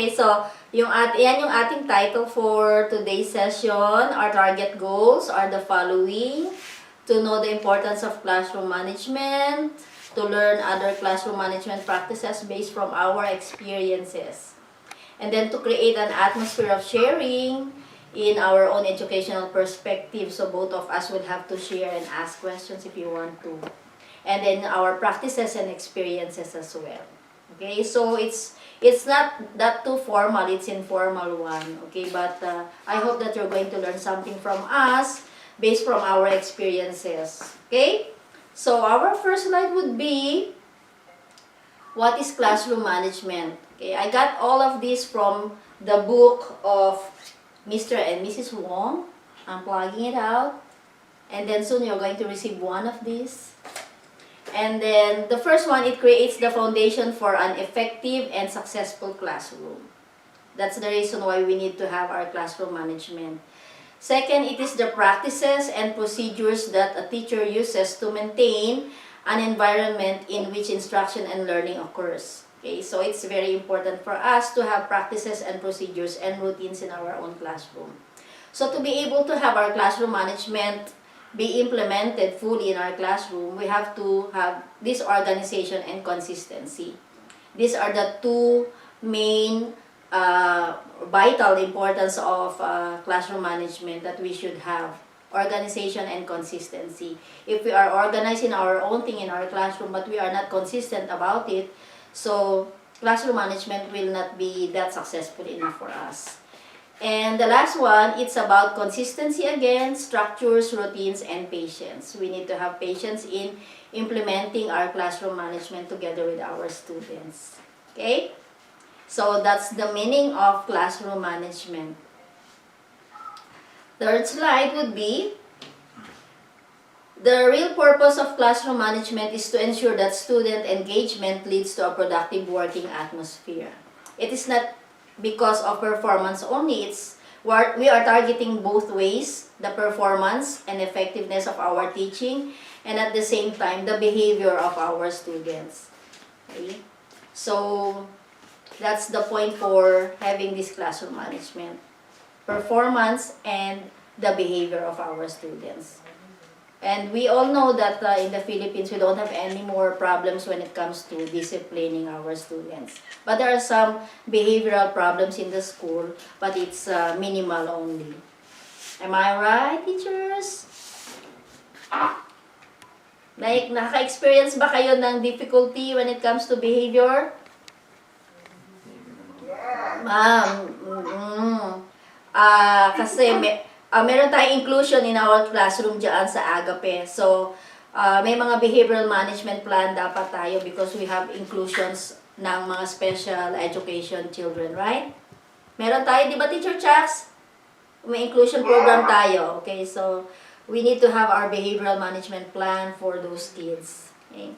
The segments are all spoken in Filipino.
Okay, so yan yung ating title for today's session. Our target goals are the following: to know the importance of classroom management, to learn other classroom management practices based from our experiences, and then to create an atmosphere of sharing in our own educational perspective. So both of us will have to share and ask questions if you want to. And then our practices and experiences as well. Okay, so it's not that too formal, it's informal one. Okay, but I hope that you're going to learn something from us based from our experiences. Okay, so our first slide would be, what is classroom management? Okay, I got all of this from the book of Mr. and Mrs. Wong. I'm plugging it out. And then soon you're going to receive one of these. And then the first one, it creates the foundation for an effective and successful classroom. That's the reason why we need to have our classroom management. Second, it is the practices and procedures that a teacher uses to maintain an environment in which instruction and learning occurs. Okay, so it's very important for us to have practices and procedures and routines in our own classroom. So to be able to have our classroom management be implemented fully in our classroom, we have to have this organization and consistency. These are the two main vital importance of classroom management that we should have: organization and consistency. If we are organizing our own thing in our classroom but we are not consistent about it, so classroom management will not be that successful enough for us. And the last one, it's about consistency again, structures, routines, and patience. We need to have patience in implementing our classroom management together with our students. Okay? So that's the meaning of classroom management. Third slide would be, the real purpose of classroom management is to ensure that student engagement leads to a productive working atmosphere. It is not because of performance only, we are targeting both ways, the performance and effectiveness of our teaching, and at the same time, the behavior of our students. Okay? So, that's the point for having this classroom management: performance and the behavior of our students. And we all know that in the Philippines, we don't have any more problems when it comes to disciplining our students. But there are some behavioral problems in the school, but it's minimal only. Am I right, teachers? Naka-experience ba kayo ng difficulty when it comes to behavior? Ma'am, kasi meron tayong inclusion in our classroom dyan sa Agape. So, may mga behavioral management plan dapat tayo because we have inclusions ng mga special education children, right? Meron tayo, di ba, Teacher Chax? May inclusion program tayo. Okay, so we need to have our behavioral management plan for those kids. Okay.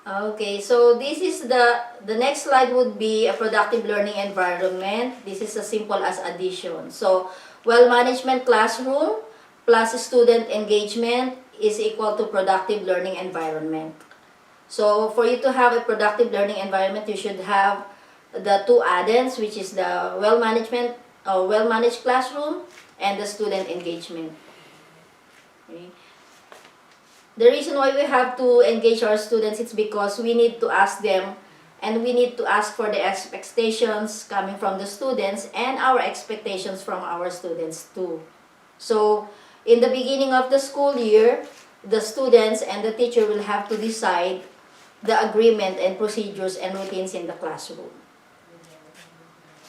Okay, so this is the next slide would be a productive learning environment. This is as simple as addition. So, well-management classroom plus student engagement is equal to productive learning environment. So, for you to have a productive learning environment, you should have the two add-ins, which is the well-managed classroom and the student engagement. Okay. The reason why we have to engage our students is because we need to ask them, and we need to ask for the expectations coming from the students and our expectations from our students too. So, in the beginning of the school year, the students and the teacher will have to decide the agreement and procedures and routines in the classroom.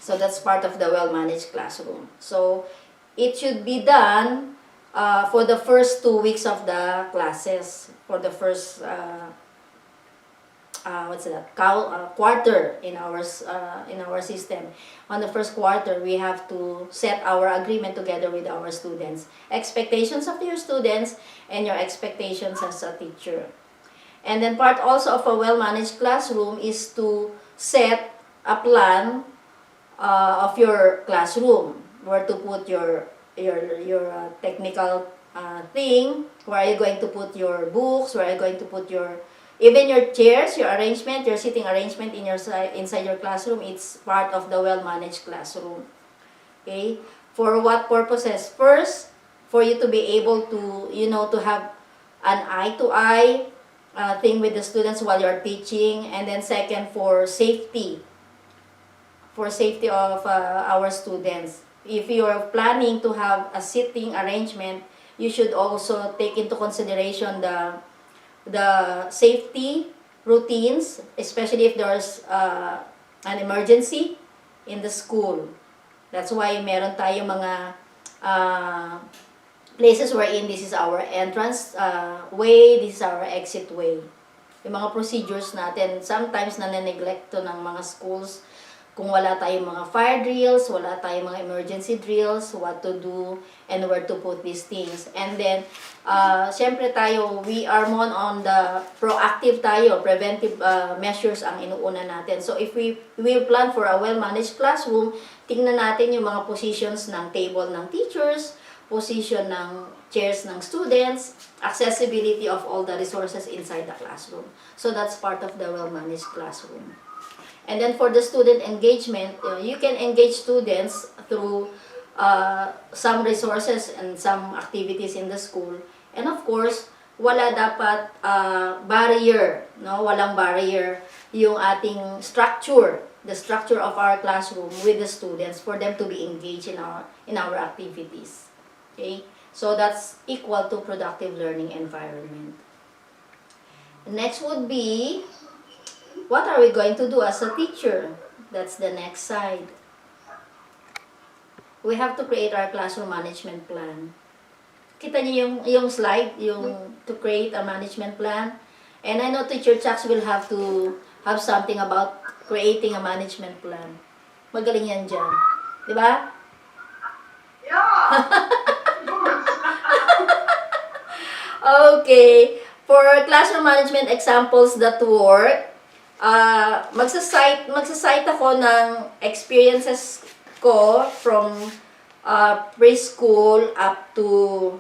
So, that's part of the well-managed classroom. So, it should be done for the first 2 weeks of the classes, for the first quarter in our system. On the first quarter, we have to set our agreement together with our students. Expectations of your students and your expectations as a teacher. And then part also of a well-managed classroom is to set a plan of your classroom, where to put your technical thing, where are you going to put your books, where are you going to put your Even your chairs, your arrangement, your sitting arrangement in your inside your classroom, it's part of the well-managed classroom. Okay? For what purposes? First, for you to be able to, to have an eye-to-eye thing with the students while you're teaching. And then second, for safety of our students. If you're planning to have a sitting arrangement, you should also take into consideration the safety routines, especially if there's an emergency in the school. That's why meron tayo mga places wherein this is our entrance way, this is our exit way. Yung mga procedures natin, sometimes na-neglect to ng mga schools kung wala tayong mga fire drills, wala tayong mga emergency drills, what to do, and where to put these things. And then, syempre tayo, we are more on the proactive tayo, preventive measures ang inuuna natin. So, if we plan for a well-managed classroom, tingnan natin yung mga positions ng table ng teachers, position ng chairs ng students, accessibility of all the resources inside the classroom. So, that's part of the well-managed classroom. And then for the student engagement, you can engage students through some resources and some activities in the school. And of course, wala dapat barrier, no? Walang barrier yung ating structure, the structure of our classroom with the students for them to be engaged in our activities. Okay? So that's equal to productive learning environment. Next would be, what are we going to do as a teacher? That's the next side. We have to create our classroom management plan. Kita niyo yung slide, yung to create a management plan. And I know Teacher Chucks will have to have something about creating a management plan. Magaling yan dyan. Di ba? Yeah! Okay. For classroom management examples that work, magsasite ako ng experiences ko from preschool up to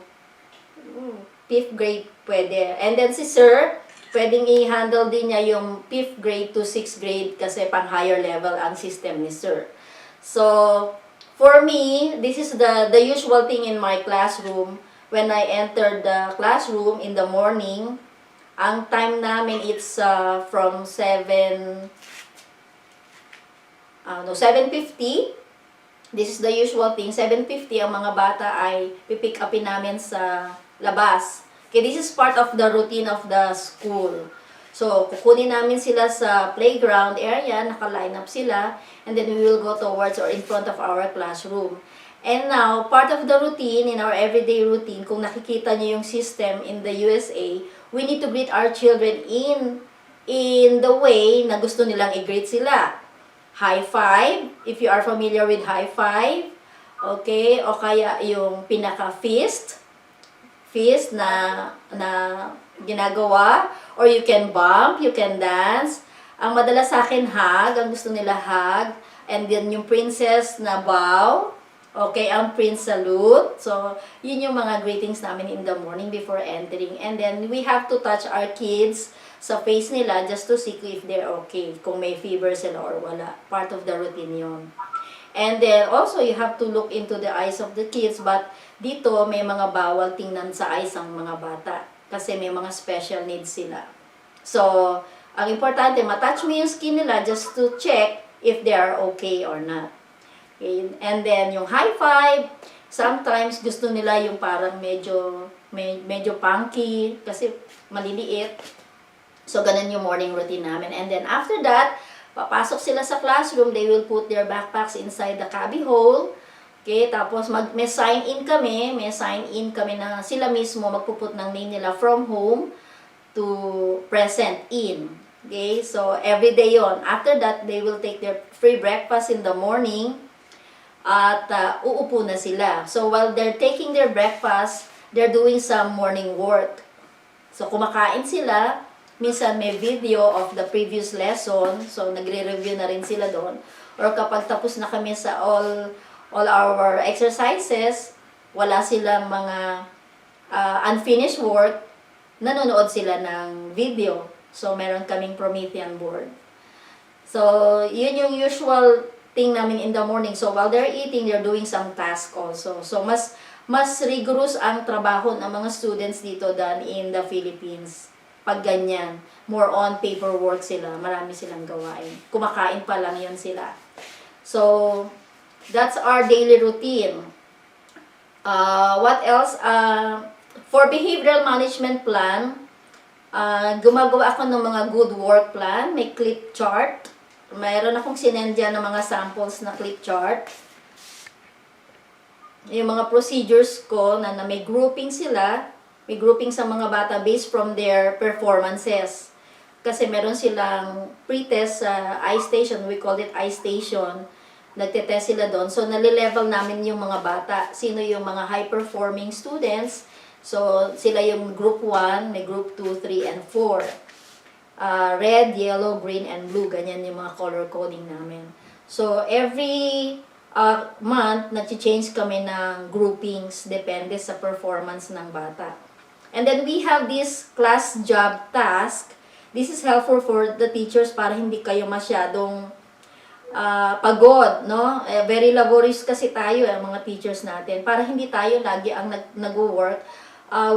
5th grade pwede. And then si Sir, pwedeng i-handle din niya yung 5th grade to 6th grade kasi pang higher level ang system ni Sir. So, for me, this is the usual thing in my classroom. When I enter the classroom in the morning, ang time namin it's from 7:50. This is the usual thing. 7:50 ang mga bata ay pipick upin namin sa labas. Okay, this is part of the routine of the school. So, kukunin namin sila sa playground area, naka-line up sila, and then we will go towards or in front of our classroom. And now, part of the routine, in our everyday routine, kung nakikita niyo yung system in the USA, we need to greet our children in the way na gusto nilang i-greet sila. High five, if you are familiar with high five. Okay, o kaya yung pinaka-fist na ginagawa. Or you can bump, you can dance. Ang madalas sa akin, hug. Ang gusto nila, hug. And then yung princess na bow. Okay, ang prince salute. So, yun yung mga greetings namin in the morning before entering. And then, we have to touch our kids sa face nila just to see if they're okay. Kung may fever sila or wala. Part of the routine yun. And then, also, you have to look into the eyes of the kids. But, dito, may mga bawal tingnan sa eyes ang mga bata. Kasi may mga special needs sila. So, ang importante, matouch mo yung skin nila just to check if they are okay or not. Okay. And then, yung high five, sometimes gusto nila yung parang medyo punky kasi maliliit. So, ganun yung morning routine namin. And then, after that, papasok sila sa classroom, they will put their backpacks inside the cubby hole. Okay, tapos may sign in kami na sila mismo magpuput ng name nila from home to present in. Okay, so every day yon. After that, they will take their free breakfast in the morning. At uupo na sila. So, while they're taking their breakfast, they're doing some morning work. So, kumakain sila. Minsan may video of the previous lesson. So, nagre-review na rin sila doon. Or kapag tapos na kami sa all our exercises, wala silang mga unfinished work, nanonood sila ng video. So, meron kaming Promethean board. So, yun yung usual thing namin in the morning. So, while they're eating, they're doing some task also. So, mas rigorous ang trabaho ng mga students dito than in the Philippines. Pag ganyan, more on paperwork sila. Marami silang gawain. Kumakain pa lang yun sila. So, that's our daily routine. What else? For behavioral management plan, gumagawa ako ng mga good work plan. May clip chart. Mayroon akong sinend dyan ng mga samples na clip chart. Yung mga procedures ko na may grouping sila. May grouping sa mga bata based from their performances. Kasi meron silang pre-test sa I-station. We call it I-station. Nagtetest sila doon. So, nalilevel namin yung mga bata. Sino yung mga high-performing students. So, sila yung group 1, may group 2, 3, and 4. Red, yellow, green, and blue. Ganyan yung mga color coding namin. So, every month, nag-change kami ng groupings. Depende sa performance ng bata. And then, we have this class job task. This is helpful for the teachers para hindi kayo masyadong pagod, no? Very laborious kasi tayo, mga teachers natin. Para hindi tayo lagi ang nag-work,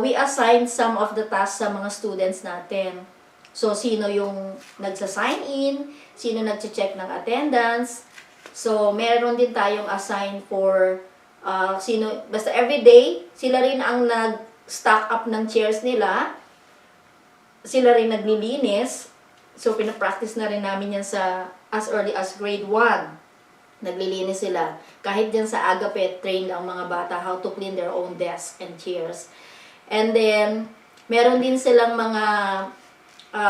we assign some of the tasks sa mga students natin. So, sino yung nagsa-sign in, sino nagche-check ng attendance. So, meron din tayong assign for basta everyday, sila rin ang nag-stock up ng chairs nila. Sila rin naglilinis. So, pinapractice na rin namin yan as early as grade 1. Naglilinis sila. Kahit dyan sa Agape, trained ang mga bata how to clean their own desks and chairs. And then, meron din silang mga,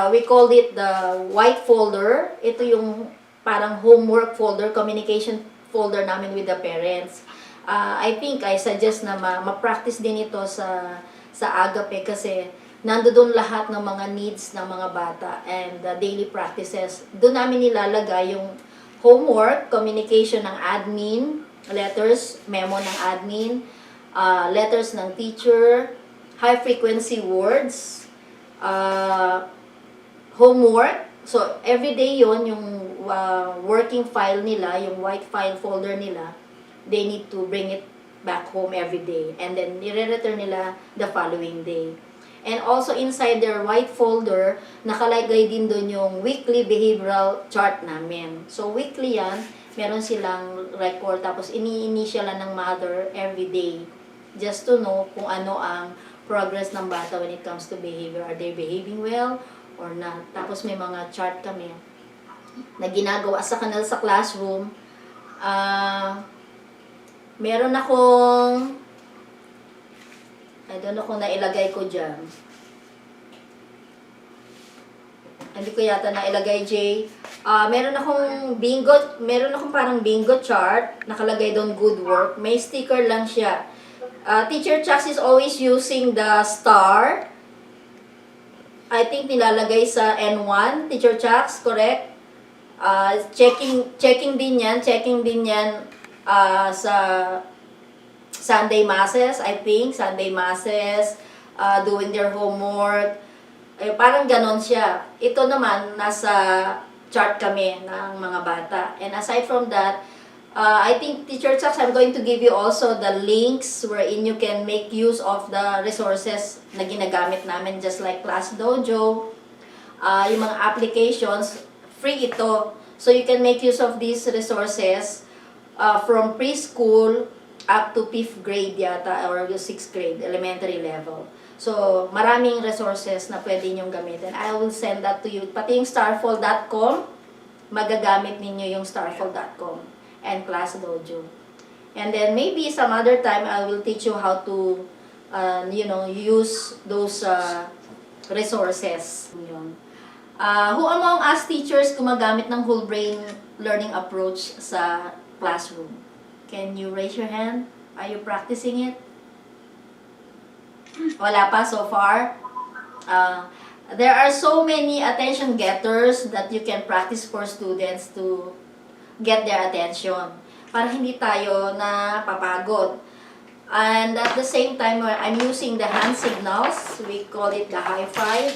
we called it the white folder. Ito yung parang homework folder, communication folder namin with the parents. I suggest na ma-practice din ito sa Agape kasi nandoon lahat ng mga needs ng mga bata and the daily practices. Doon namin nilalagay yung homework, communication ng admin, letters, memo ng admin, letters ng teacher, high frequency words, homework. So, everyday yon yung working file nila, yung white file folder nila, they need to bring it back home every day. And then, nire-return nila the following day. And also inside their white folder, nakalagay din doon yung weekly behavioral chart namin. So weekly yan, meron silang record, tapos ini-initialan ng mother every day just to know kung ano ang progress ng bata when it comes to behavior. Are they behaving well or not? Tapos may mga chart kami na ginagawa sa kanila sa classroom. Meron akong I don't know kung nailagay ko dyan. Hindi ko yata nailagay, Jay. Meron akong parang bingo chart. Nakalagay doon good work. May sticker lang siya. Teacher Chucks is always using the star. I think nilalagay sa N1. Teacher Chucks, correct? Checking din yan sa Sunday masses, I think. Sunday masses, doing their homework. Parang ganon siya. Ito naman, nasa chart kami ng mga bata. And aside from that, I think, Teacher Chucks, I'm going to give you also the links wherein you can make use of the resources na ginagamit namin, just like Class Dojo. Yung mga applications, free ito. So you can make use of these resources from preschool up to 5th grade yata, or 6th grade, elementary level. So, maraming resources na pwede nyong gamitin. I will send that to you. Pati yung starfall.com, magagamit ninyo yung starfall.com and Class Dojo. And then, maybe some other time, I will teach you how to, use those resources. Who among us teachers gumagamit ng whole brain learning approach sa classroom? Can you raise your hand? Are you practicing it? Wala pa so far. There are so many attention getters that you can practice for students to get their attention. Para hindi tayo napapagod. And at the same time, I'm using the hand signals. We call it the high five.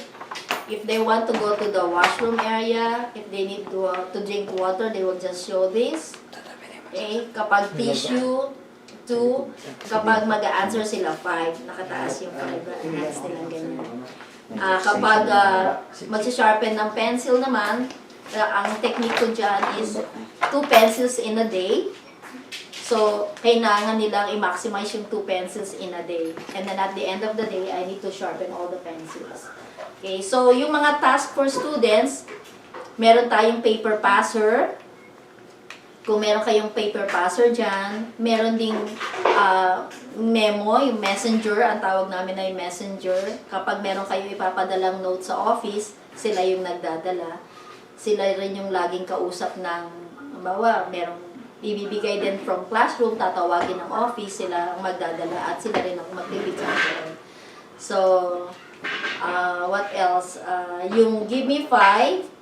if they want to go to the washroom area, if they need to drink water, they will just show this. Okay? Kapag tissue, 2. Kapag mag-answer sila, 5. Nakataas yung 5 hands nilang ganyan. Kapag mag-sharpen ng pencil naman, ang technique ko dyan is 2 pencils in a day. So, kailangan nilang i-maximize yung 2 pencils in a day. And then at the end of the day, I need to sharpen all the pencils. Okay, so yung mga task for students, meron tayong paper passer. Kung meron kayong paper passer dyan, meron ding memo, yung messenger, ang tawag namin ay messenger. Kapag meron kayong ipapadalang note sa office, sila yung nagdadala. Sila rin yung laging kausap ng, halimbawa, merong ibibigay din from classroom, tatawagin ng office, sila ang magdadala at sila rin ang magbibigay. So, what else? Yung give me 5,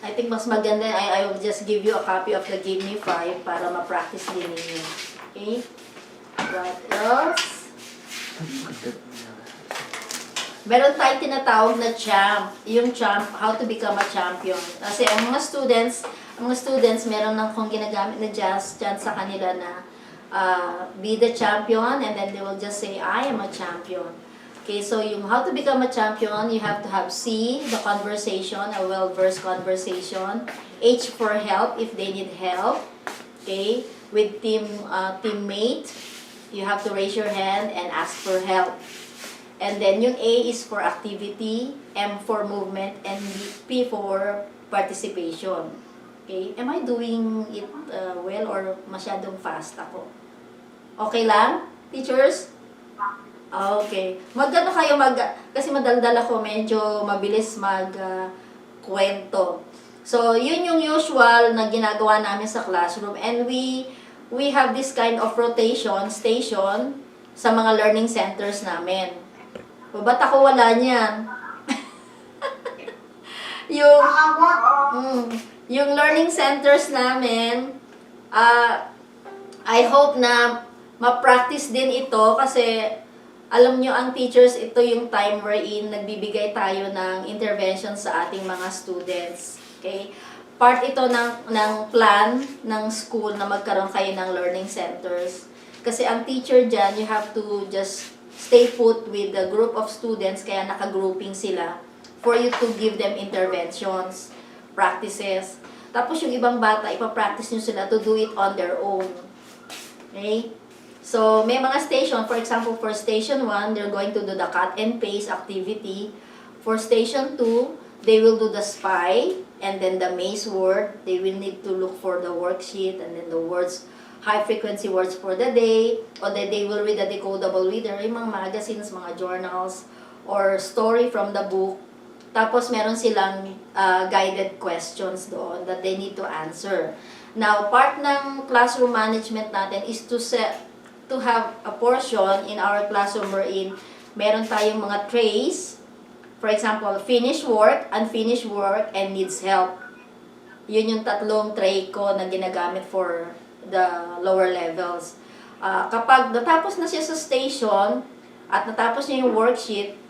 I think mas maganda, I will just give you a copy of the give me 5 para ma-practice din ninyo. Okay? What else? Meron tayong tinatawag na champ. Yung champ, how to become a champion. Kasi ang mga students, meron ng kung ginagamit na chance sa kanila na be the champion, and then they will just say, I am a champion. Okay, so yung how to become a champion, you have to have C, the conversation, a well-versed conversation. H for help, if they need help. Okay, with teammate, you have to raise your hand and ask for help. And then yung A is for activity, M for movement, and P for participation. Okay, am I doing it well or masyadong fast ako? Okay lang, teachers? Okay. Magano kayo kasi madaldal ako, medyo mabilis kwento. So, yun yung usual na ginagawa namin sa classroom, and we have this kind of rotation station sa mga learning centers namin. Ba't ako wala niyan? Yung learning centers namin, I hope na ma-practice din ito kasi alam nyo, ang teachers, ito yung time wherein nagbibigay tayo ng intervention sa ating mga students. Okay? Part ito ng plan ng school na magkaroon kayo ng learning centers. Kasi ang teacher dyan, you have to just stay put with the group of students, kaya naka-grouping sila for you to give them interventions, practices. Tapos yung ibang bata, ipapractice nyo sila to do it on their own. Okay? So, may mga station, for example, for station 1, they're going to do the cut and paste activity. For station 2, they will do the spy, and then the maze word. They will need to look for the worksheet, and then the words, high-frequency words for the day, or that they will read a decodable reader, yung mga magazines, mga journals, or story from the book. Tapos, meron silang guided questions doon that they need to answer. Now, part ng classroom management natin is to have a portion in our classroom wherein meron tayong mga trays. For example, finished work, unfinished work, and needs help. Yun yung tatlong tray ko na ginagamit for the lower levels. Kapag natapos na siya sa station at natapos niya yung worksheet,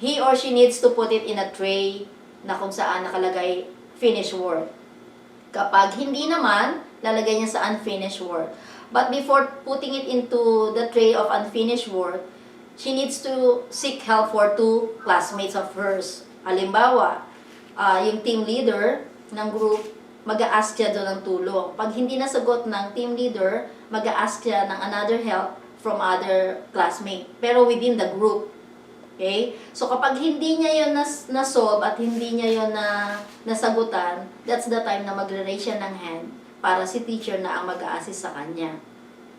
he or she needs to put it in a tray na kung saan nakalagay finished work. Kapag hindi naman, lalagay niya sa unfinished work. But before putting it into the tray of unfinished work, she needs to seek help for 2 classmates of hers. Halimbawa, yung team leader ng group, mag-a-ask siya doon ng tulong. Pag hindi nasagot ng team leader, mag-a-ask siya ng another help from other classmate. Pero within the group. Okay? So, kapag hindi niya yun na-solve at hindi niya yun nasagutan, that's the time na magre-raise siya ng hand para si teacher na ang mag-a-assist sa kanya.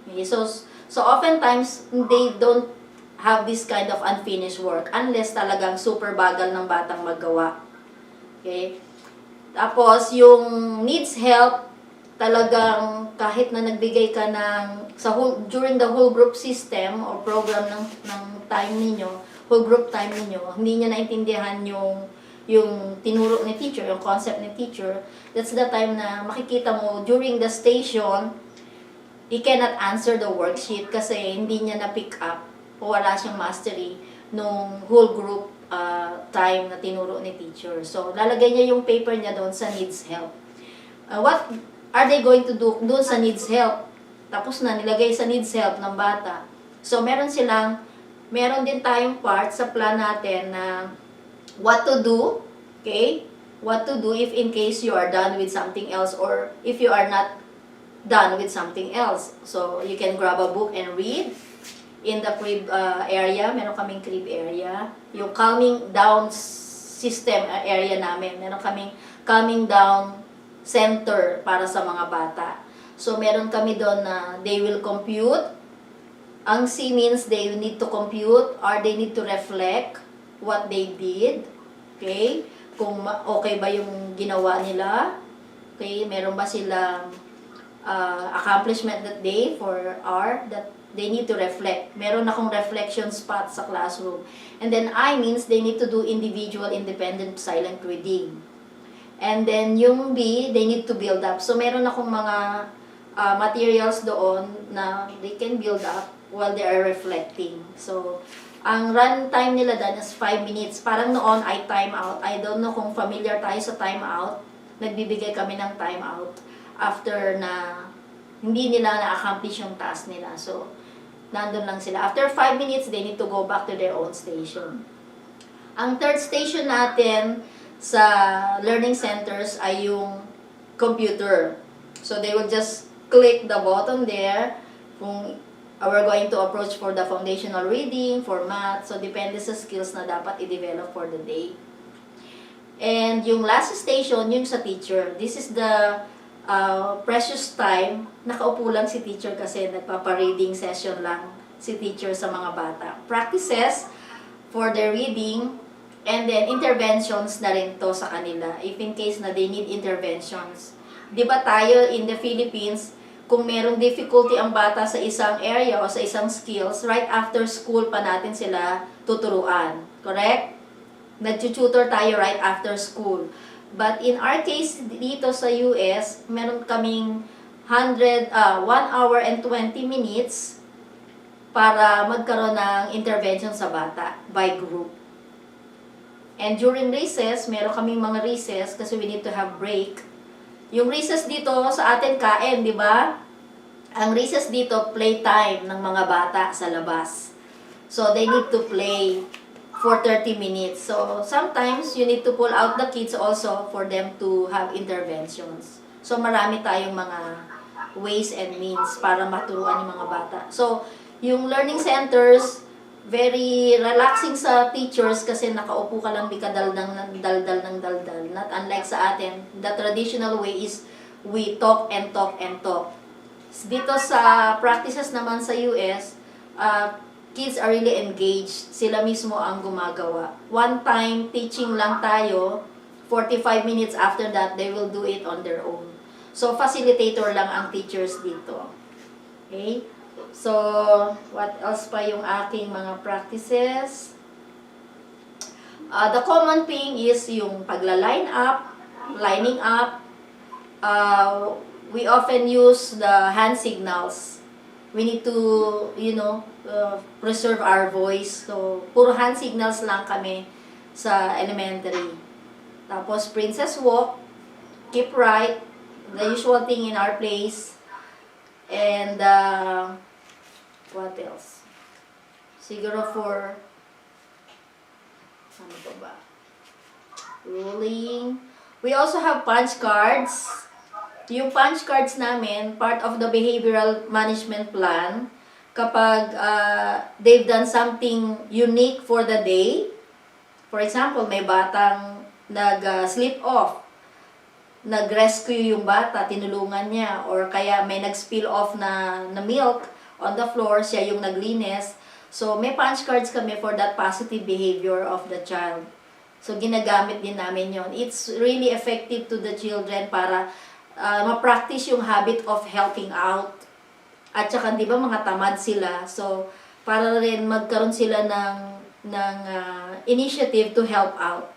Okay? So oftentimes, they don't have this kind of unfinished work unless talagang super bagal ng batang magawa. Okay? Tapos, yung needs help, talagang kahit na nagbigay ka during the whole group system or program ng time ninyo, whole group time ninyo, hindi niya naintindihan yung tinuro ni teacher, yung concept ni teacher, that's the time na makikita mo during the station, he cannot answer the worksheet kasi hindi niya na-pick up o wala siyang mastery nung whole group time na tinuro ni teacher. So, lalagay niya yung paper niya doon sa needs help. What are they going to do doon sa needs help? Tapos na, nilagay sa needs help ng bata. So, meron din tayong part sa plan natin na what to do, okay? What to do if in case you are done with something else or if you are not done with something else. So, you can grab a book and read. In the crib area, meron kaming crib area. Yung calming down system area namin, meron kaming calming down center para sa mga bata. So, meron kami doon na they will compute. Ang C means they need to compute or they need to reflect what they did. Okay? Kung okay ba yung ginawa nila. Okay? Meron ba silang accomplishment that day for R that they need to reflect. Meron akong reflection spot sa classroom. And then I means they need to do individual independent silent reading. And then yung B, they need to build up. So meron akong mga materials doon na they can build up while they are reflecting. So ang run time nila dyan is 5 minutes. Parang noon ay time out. I don't know kung familiar tayo sa time out. Nagbibigay kami ng time out after na hindi nila na-accomplish yung task nila. So, nandun lang sila. After 5 minutes, they need to go back to their own station. Ang third station natin sa learning centers ay yung computer. So, they will just click the button there kung we're going to approach for the foundational reading, for math. So, depende sa skills na dapat i-develop for the day. And yung last station, yung sa teacher. This is the precious time. Nakaupo lang si teacher kasi nagpapa-reading session lang si teacher sa mga bata. Practices for their reading and then interventions na rin to sa kanila. If in case na they need interventions. Di ba tayo in the Philippines, kung merong difficulty ang bata sa isang area o sa isang skills, right after school pa natin sila tuturuan. Correct? Nag-tutor tayo right after school. But in our case, dito sa US, meron kaming 1 hour and 20 minutes para magkaroon ng intervention sa bata by group. And during recess, meron kaming mga recess kasi we need to have break. Yung recess dito sa atin kain, di ba? Ang recess dito, playtime ng mga bata sa labas. So, they need to play for 30 minutes. So, sometimes, you need to pull out the kids also for them to have interventions. So, marami tayong mga ways and means para maturuan yung mga bata. So, yung learning centers, very relaxing sa teachers kasi nakaupo ka lang, di ka daldal ng daldal. Not unlike sa atin, the traditional way is we talk and talk and talk. Dito sa practices naman sa US, kids are really engaged. Sila mismo ang gumagawa. One time, teaching lang tayo. 45 minutes after that, they will do it on their own. So, facilitator lang ang teachers dito. Okay? So, what else pa yung aking mga practices? The common thing is yung pagla-line up, lining up. We often use the hand signals. We need to, preserve our voice. So, puro hand signals lang kami sa elementary. Tapos, princess walk, keep right, the usual thing in our place. And, what else? Siguro for, ano pa ba? Ruling. We also have punch cards. Yung punch cards namin, part of the behavioral management plan, kapag they've done something unique for the day, for example, may batang nag-slip off, nag-rescue yung bata, tinulungan niya, or kaya may nag-spill off na milk on the floor, siya yung naglinis. So, may punch cards kami for that positive behavior of the child. So, ginagamit din namin yon. It's really effective to the children para ma-practice yung habit of helping out. At saka, di ba, mga tamad sila. So, para rin magkaroon sila ng initiative to help out.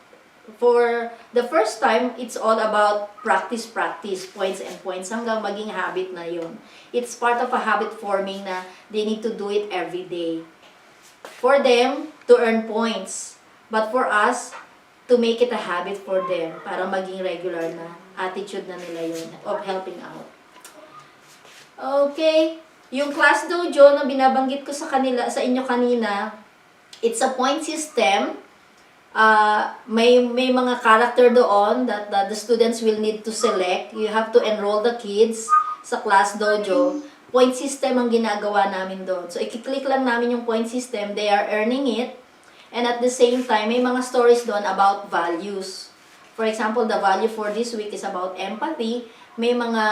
For the first time, it's all about practice, points and points, hanggang maging habit na yun. It's part of a habit forming na they need to do it every day. For them to earn points. But for us, to make it a habit for them, para maging regular na attitude na nila yun of helping out. Okay, yung class dojo na binabanggit ko sa inyo kanina, it's a point system. May mga character doon that the students will need to select. You have to enroll the kids sa class dojo. Point system ang ginagawa namin doon. So, i-click lang namin yung point system. They are earning it. And at the same time, may mga stories doon about values. For example, the value for this week is about empathy. May mga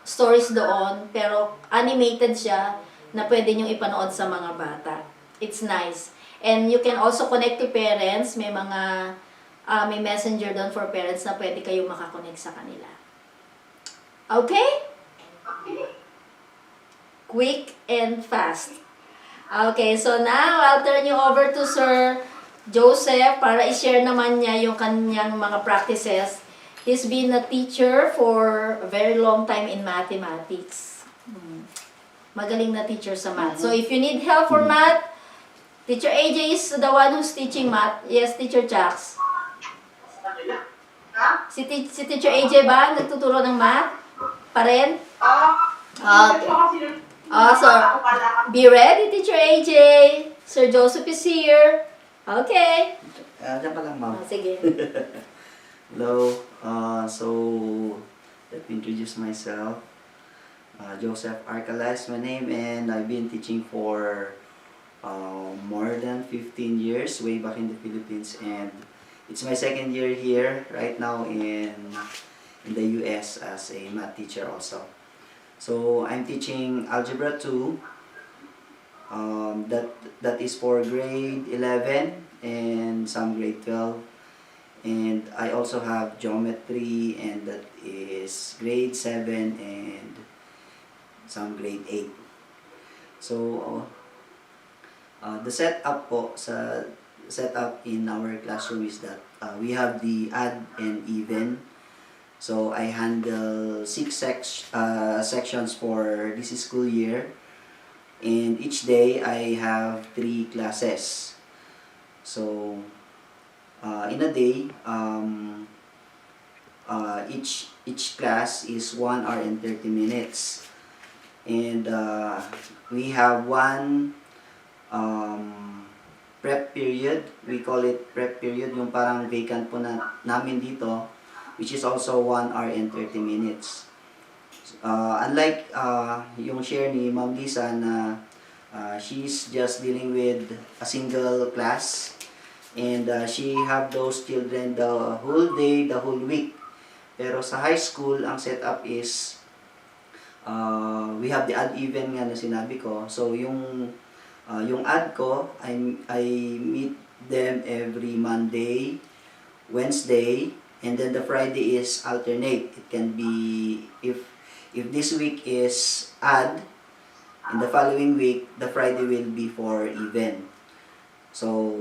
stories doon, pero animated siya na pwede nyo ipanood sa mga bata. It's nice. And you can also connect to parents. May mga may messenger doon for parents na pwede kayong makakonect sa kanila. Okay? Quick and fast. Okay, so now I'll turn you over to Sir Joseph para i-share naman niya yung kanyang mga practices. He's been a teacher for a very long time in mathematics. Magaling na teacher sa math. So if you need help for math, Teacher AJ is the one who's teaching math. Yes, Teacher Jax. Si Teacher AJ ba nagtuturo ng math? Pa rin? Okay. So, be ready, Teacher AJ. Sir Joseph is here. Okay. Diyan pa lang, ma'am. Sige. Hello. So, let me introduce myself. Joseph Arcala is my name, and I've been teaching for more than 15 years, way back in the Philippines, and it's my second year here right now in the US as a math teacher also. So I'm teaching Algebra 2, that is for grade 11 and some grade 12. And I also have Geometry, and that is grade 7 and some grade 8. So the setup in our classroom is that we have the add and even. So I handle 6 sections for this school year, and each day I have 3 classes. So in a day, each class is 1 hour and 30 minutes, and we have one prep period. We call it prep period, yung parang vacant po namin dito, which is also 1 hour and 30 minutes. Unlike yung share ni Ma'am Liza na she's just dealing with a single class, and she have those children the whole day, the whole week. Pero sa high school, ang setup is we have the odd-even nga na sinabi ko. So yung add ko, I meet them every Monday, Wednesday, and then the Friday is alternate. It can be, if this week is add, in the following week, the Friday will be for even. So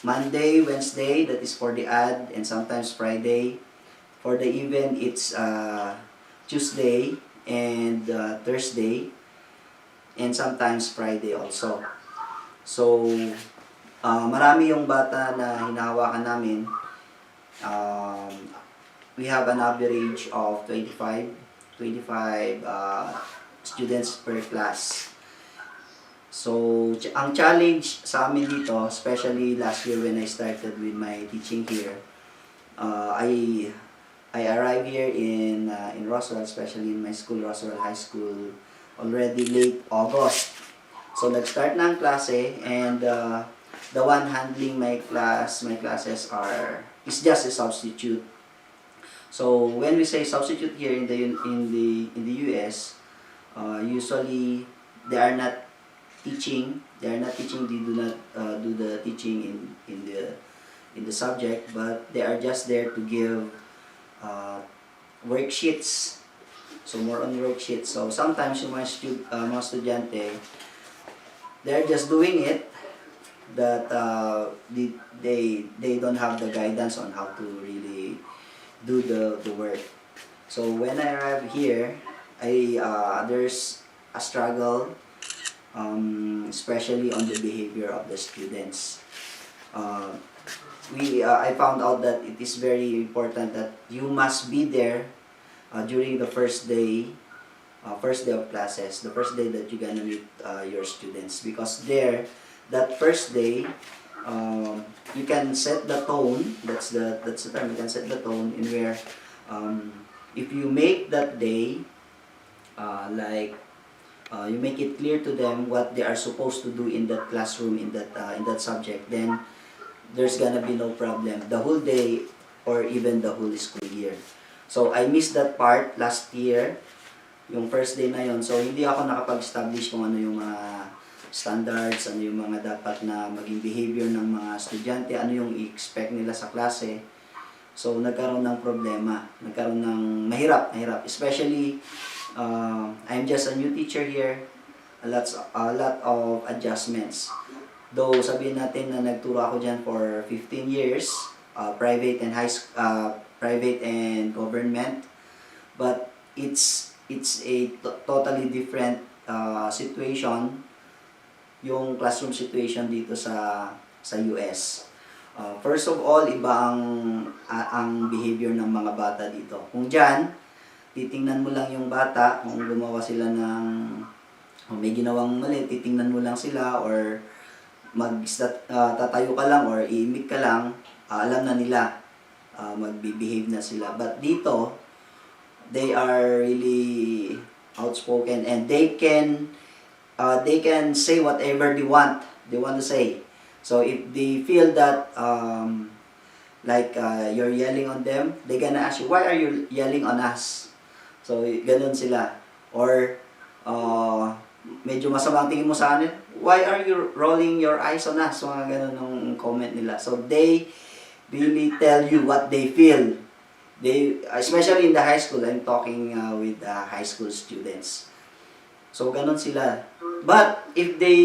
Monday, Wednesday, that is for the add, and sometimes Friday. For the even, it's Tuesday and Thursday, and sometimes Friday also. So marami yung bata na hinahawakan namin. We have an average of 25 students per class. So ang challenge sa amin dito, especially last year when I started with my teaching here, I arrived here in Roswell, especially in my school, Roswell High School, already late August. So nag-start na ang klase, and the one handling my classes is just a substitute. So when we say substitute here in the US, usually they are not teaching. They do not do the teaching in the subject, but they are just there to give worksheets. So more on worksheets. So sometimes yung mga estudyante, they're just doing it, that they don't have the guidance on how to really do the work. So when I arrived here, there's a struggle, especially on the behavior of the students. I found out that it is very important that you must be there during the first day of classes, the first day that you're gonna meet your students, because there, that first day, you can set the tone. That's the term. You can set the tone in where, if you make that day, you make it clear to them what they are supposed to do in that classroom, in that subject, then there's gonna be no problem the whole day or even the whole school year. So I missed that part last year, yung first day na yon. So hindi ako nakapag-establish kung ano yung mga standards, ano yung mga dapat na maging behavior ng mga estudyante, ano yung i-expect nila sa klase. So nagkaroon ng problema, nagkaroon ng mahirap, especially I'm just a new teacher here, a lot of adjustments. Though sabihin natin na nagturo ako diyan for 15 years, private and government, but it's a totally different situation, yung classroom situation dito sa US. First of all, iba ang behavior ng mga bata dito. Kung diyan titingnan mo lang yung bata, kung gumawa sila ng may ginawang mali, titingnan mo lang sila, or tatayo ka lang or iimik ka lang, alam na nila, magbe-behave na sila. But dito, they are really outspoken, and they can say whatever they want to say. So if they feel that you're yelling on them, they're gonna ask you, why are you yelling on us? So ganun sila. Or medyo masamang tingin mo sa akin, why are you rolling your eyes on us? So mga ganun ng comment nila. So they really tell you what they feel. They, especially in the high school, I'm talking with high school students. So ganun sila. But if they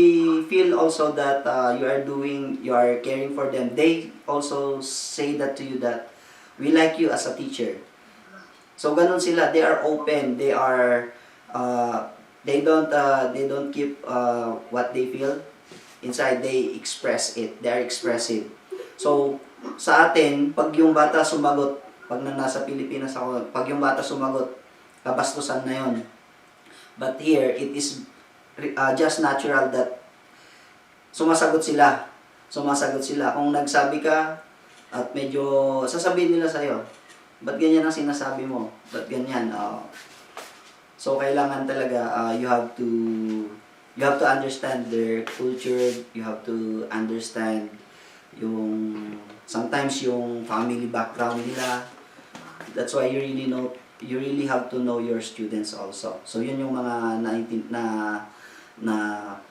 feel also that you are caring for them, they also say that to you that we like you as a teacher. So ganun sila. They are open. They are they don't keep what they feel inside. They express it. They are expressive. So sa atin, pag yung bata sumagot, pag nasa Pilipinas ako, pag yung bata sumagot, kabastusan na yon. But here, it is just natural that sumasagot sila. Kung nagsabi ka, at medyo sasabihin nila sa'yo, ba't ganyan ang sinasabi mo? Ba't ganyan? So, kailangan talaga, you have to understand their culture, you have to understand sometimes yung family background nila. That's why you really have to know your students also. So yun yung mga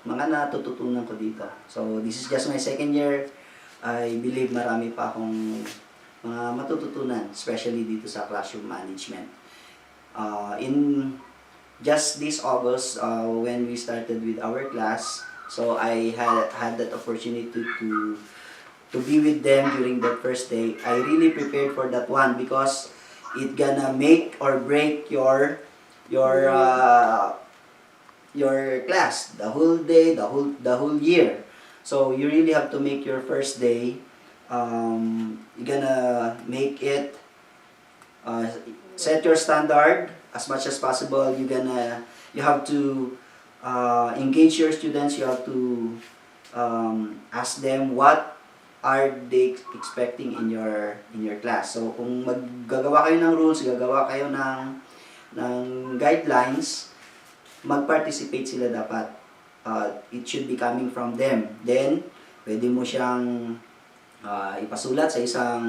mga natututunan ko dito. So this is just my second year. I believe marami pa akong mga matututunan, especially dito sa classroom management. In just this August, when we started with our class, so I had that opportunity to be with them during that first day. I really prepared for that one because it gonna make or break your class, the whole day, the whole year. So you really have to make your first day. You're gonna make it, set your standard as much as possible. You have to engage your students. You have to ask them what are they expecting in your class. So kung maggagawa kayo ng rules, gagawa kayo ng guidelines, mag-participate sila dapat. It should be coming from them. Then pwede mo siyang ipasulat sa isang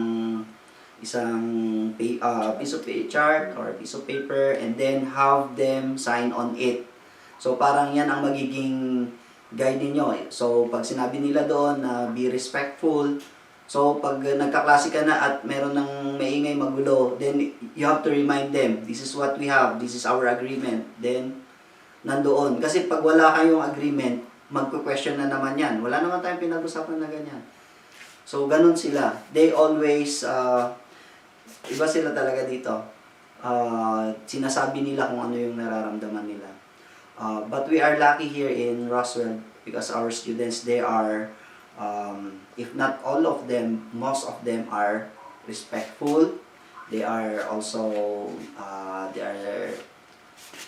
piece of chart or piece of paper, and then have them sign on it. So parang yan ang magiging guide ninyo. So pag sinabi nila doon na be respectful, so pag nagkaklase ka na at meron ng maingay, magulo, then you have to remind them, this is what we have, this is our agreement. Then nandoon, kasi pag wala kayong agreement, magko-question na naman yan. Wala naman tayong pinag-usapan na ganyan. So ganun sila. They always iba sila talaga dito. Sinasabi nila kung ano yung nararamdaman nila. But we are lucky here in Roswell because our students, they are if not all of them, most of them are respectful. They are also they are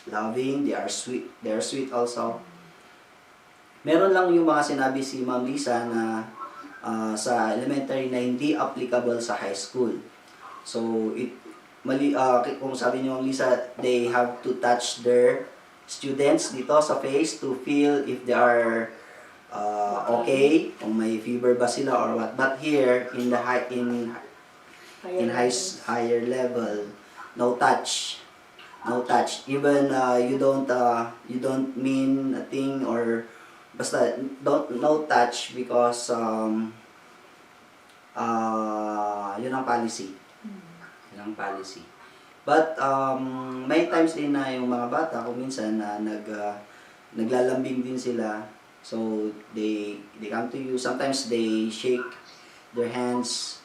loving, they are sweet. They are sweet also. Meron lang yung mga sinabi si Ma'am Liza na sa elementary na hindi applicable sa high school. So kung sabi niyo Ma'am Liza, they have to touch their students dito sa face to feel if they are okay, kung may fever ba sila or what. But here in the higher level, no touch. No touch. Even you don't mean a thing or basta no touch because yun ang policy. Yun ang policy. But may times din na yung mga bata kung minsan na naglalambing din sila. So they come to you. Sometimes they shake their hands.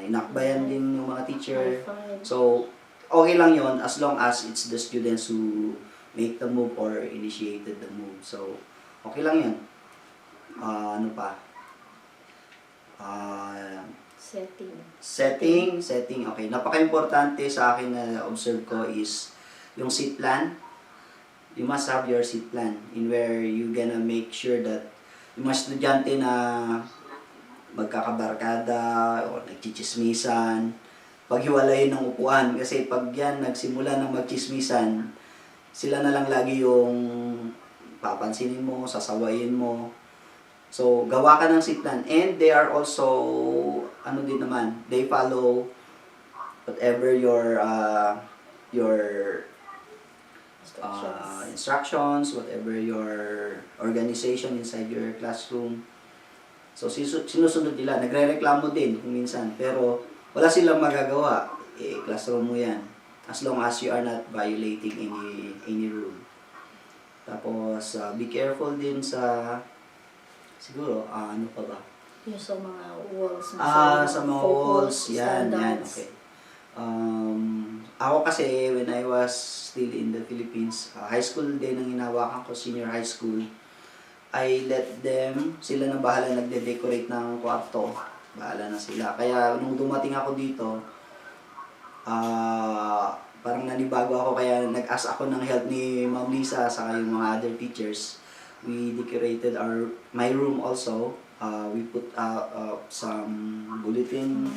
Inakbayan din yung mga teacher. So okay lang yon as long as it's the students who make the move or initiated the move. So okay lang yun. Ano pa? Setting. Okay. Napaka-importante sa akin na observe ko is yung seat plan. You must have your seat plan in where you gonna make sure that yung mga estudyante na magkakabarkada o nagchichismisan, paghiwalayin ng upuan. Kasi pag yan nagsimula ng magchismisan, sila na lang lagi yung papansinin mo, sasawayin mo. So, gawa ka ng seat plan. And they are also, ano din naman, they follow whatever your instructions, whatever your organization inside your classroom. So, sinusunod nila. Nagre-reklamo din kung minsan. Pero, wala silang magagawa. Classroom mo yan. As long as you are not violating any rule. Tapos, be careful din sa, siguro, ano pa ba? Yung sa mga walls. Sa mga walls. Yan. Okay. Ako kasi, when I was still in the Philippines, high school din ang hinawakan ko, senior high school, I let them, sila na bahala nagde-decorate ng kwarto. Bahala na sila. Kaya, nung dumating ako dito, parang nanibago ako, kaya nag-ask ako ng help ni Ma'am Liza sa yung mga other teachers. We decorated my room also. We put some bulletins,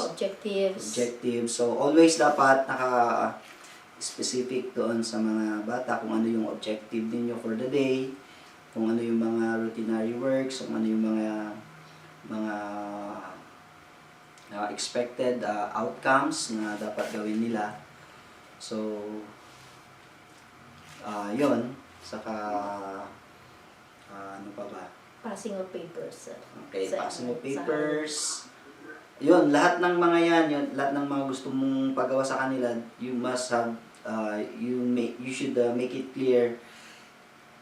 objectives. So always dapat naka-specific doon sa mga bata kung ano yung objective ninyo for the day, kung ano yung mga routinary works, kung ano yung mga expected outcomes na dapat gawin nila. So, yun. Saka, ano pa ba? Passing of papers. Okay, passing of papers. Yun, lahat ng mga yan, lahat ng mga gusto mong pagawa sa kanila, you must have, you should make it clear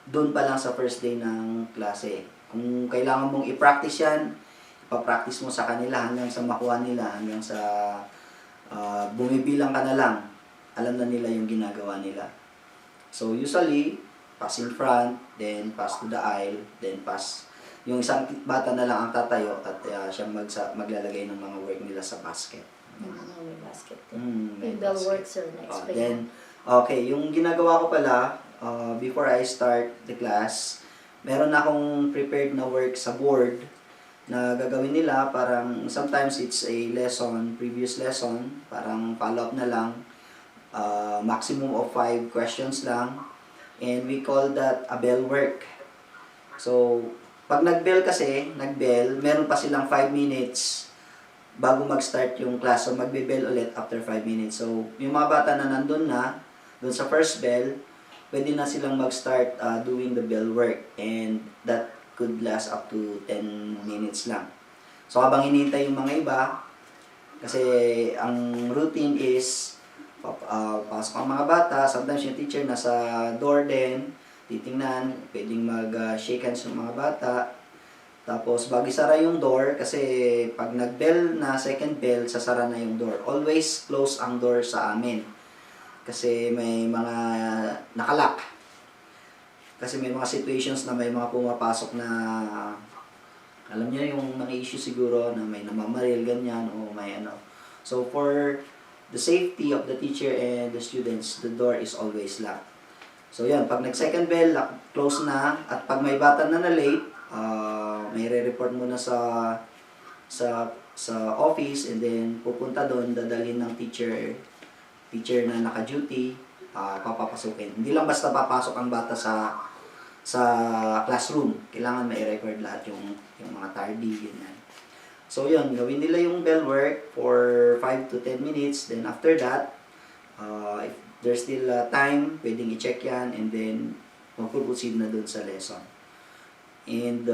doon pa lang sa first day ng klase. Kung kailangan mong i-practice yan, ipapractice mo sa kanila hanggang sa makuha nila, hanggang sa bumibilang ka na lang, alam na nila yung ginagawa nila. So usually, pass in front, then pass to the aisle, then pass. Yung isang bata na lang ang tatayo at siya maglalagay ng mga work nila sa basket. May basket. May bell basket. works or next. Then, okay, yung ginagawa ko pala, before I start the class, meron akong prepared na work sa board na gagawin nila. Parang sometimes it's a lesson, previous lesson, parang follow-up na lang. Maximum of 5 questions lang. And we call that a bell work. So, pag nag-bell kasi, meron pa silang 5 minutes bago mag-start yung class. So, magbe-bell ulit after 5 minutes. So, yung mga bata na nandun na, dun sa first bell, pwede na silang mag-start doing the bell work. And that could last up to 10 minutes lang. So, habang hinihintay yung mga iba, kasi ang routine is, pasok ang mga bata, sometimes yung teacher nasa door din, titingnan, pwedeng mag-shake hands ng mga bata. Tapos, bago isara yung door, kasi pag nag-bell na, second bell, sasara na yung door. Always close ang door sa amin. Kasi may mga nakalock. Kasi may mga situations na may mga pumapasok na Alam niyo yung mga issue siguro na may namamaril, ganyan, o may ano. So, for the safety of the teacher and the students, the door is always locked. So, yan. Pag nag-second bell, close na. At pag may bata na late, may re-report muna sa office, and then pupunta doon, dadalhin ng teacher na naka-duty, papapasukin. Hindi lang basta papasok ang bata sa classroom. Kailangan may record lahat yung mga tardy, ganyan. So yun, gawin nila yung bell work for 5 to 10 minutes. Then after that, if there's still time, pwedeng i-check yan, and then magpuproceed na dun sa lesson. And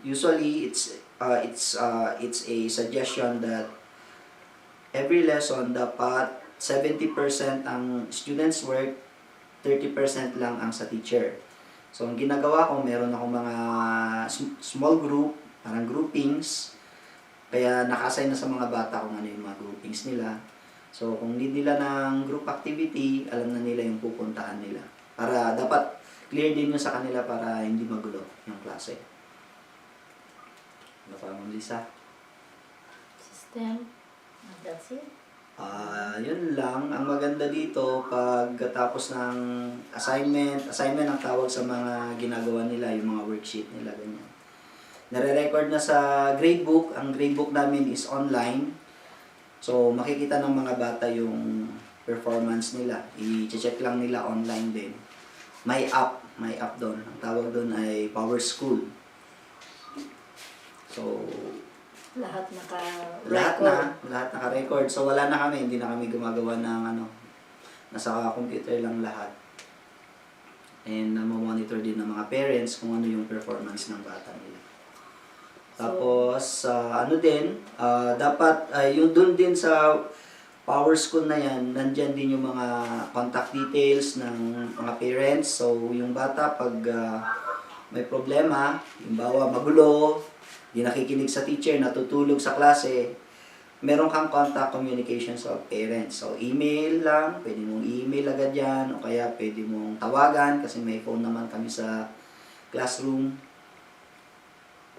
usually it's a suggestion that every lesson dapat 70% ang students work, 30% lang ang sa teacher. So, ang ginagawa ko, meron akong mga small group, parang groupings. Kaya naka-assign na sa mga bata kung ano yung mga groupings nila. So, kung need nila ng group activity, alam na nila yung pupuntahan nila. Para dapat clear din yun sa kanila para hindi magulo yung klase. Ano pa, Ma'am Liza? System. That's it. Yun lang. Ang maganda dito, pagkatapos ng assignment ang tawag sa mga ginagawa nila, yung mga worksheet nila, ganyan. Nare-record na sa gradebook. Ang gradebook namin is online. So, makikita ng mga bata yung performance nila. I-check lang nila online din. May app doon. Ang tawag doon ay Power School. So, Lahat naka-record. Lahat naka-record. So wala na kami, hindi na kami gumagawa ng nasa computer lang lahat. And monitor din ng mga parents kung ano yung performance ng bata nila. Tapos dapat yung dun din sa Power School na yan, nandyan din yung mga contact details ng mga parents. So yung bata pag may problema, halimbawa magulo, di nakikinig sa teacher, natutulog sa klase, meron kang contact communication sa parents. So, email lang, pwede mong email agad yan, o kaya pwede mong tawagan, kasi may phone naman kami sa classroom.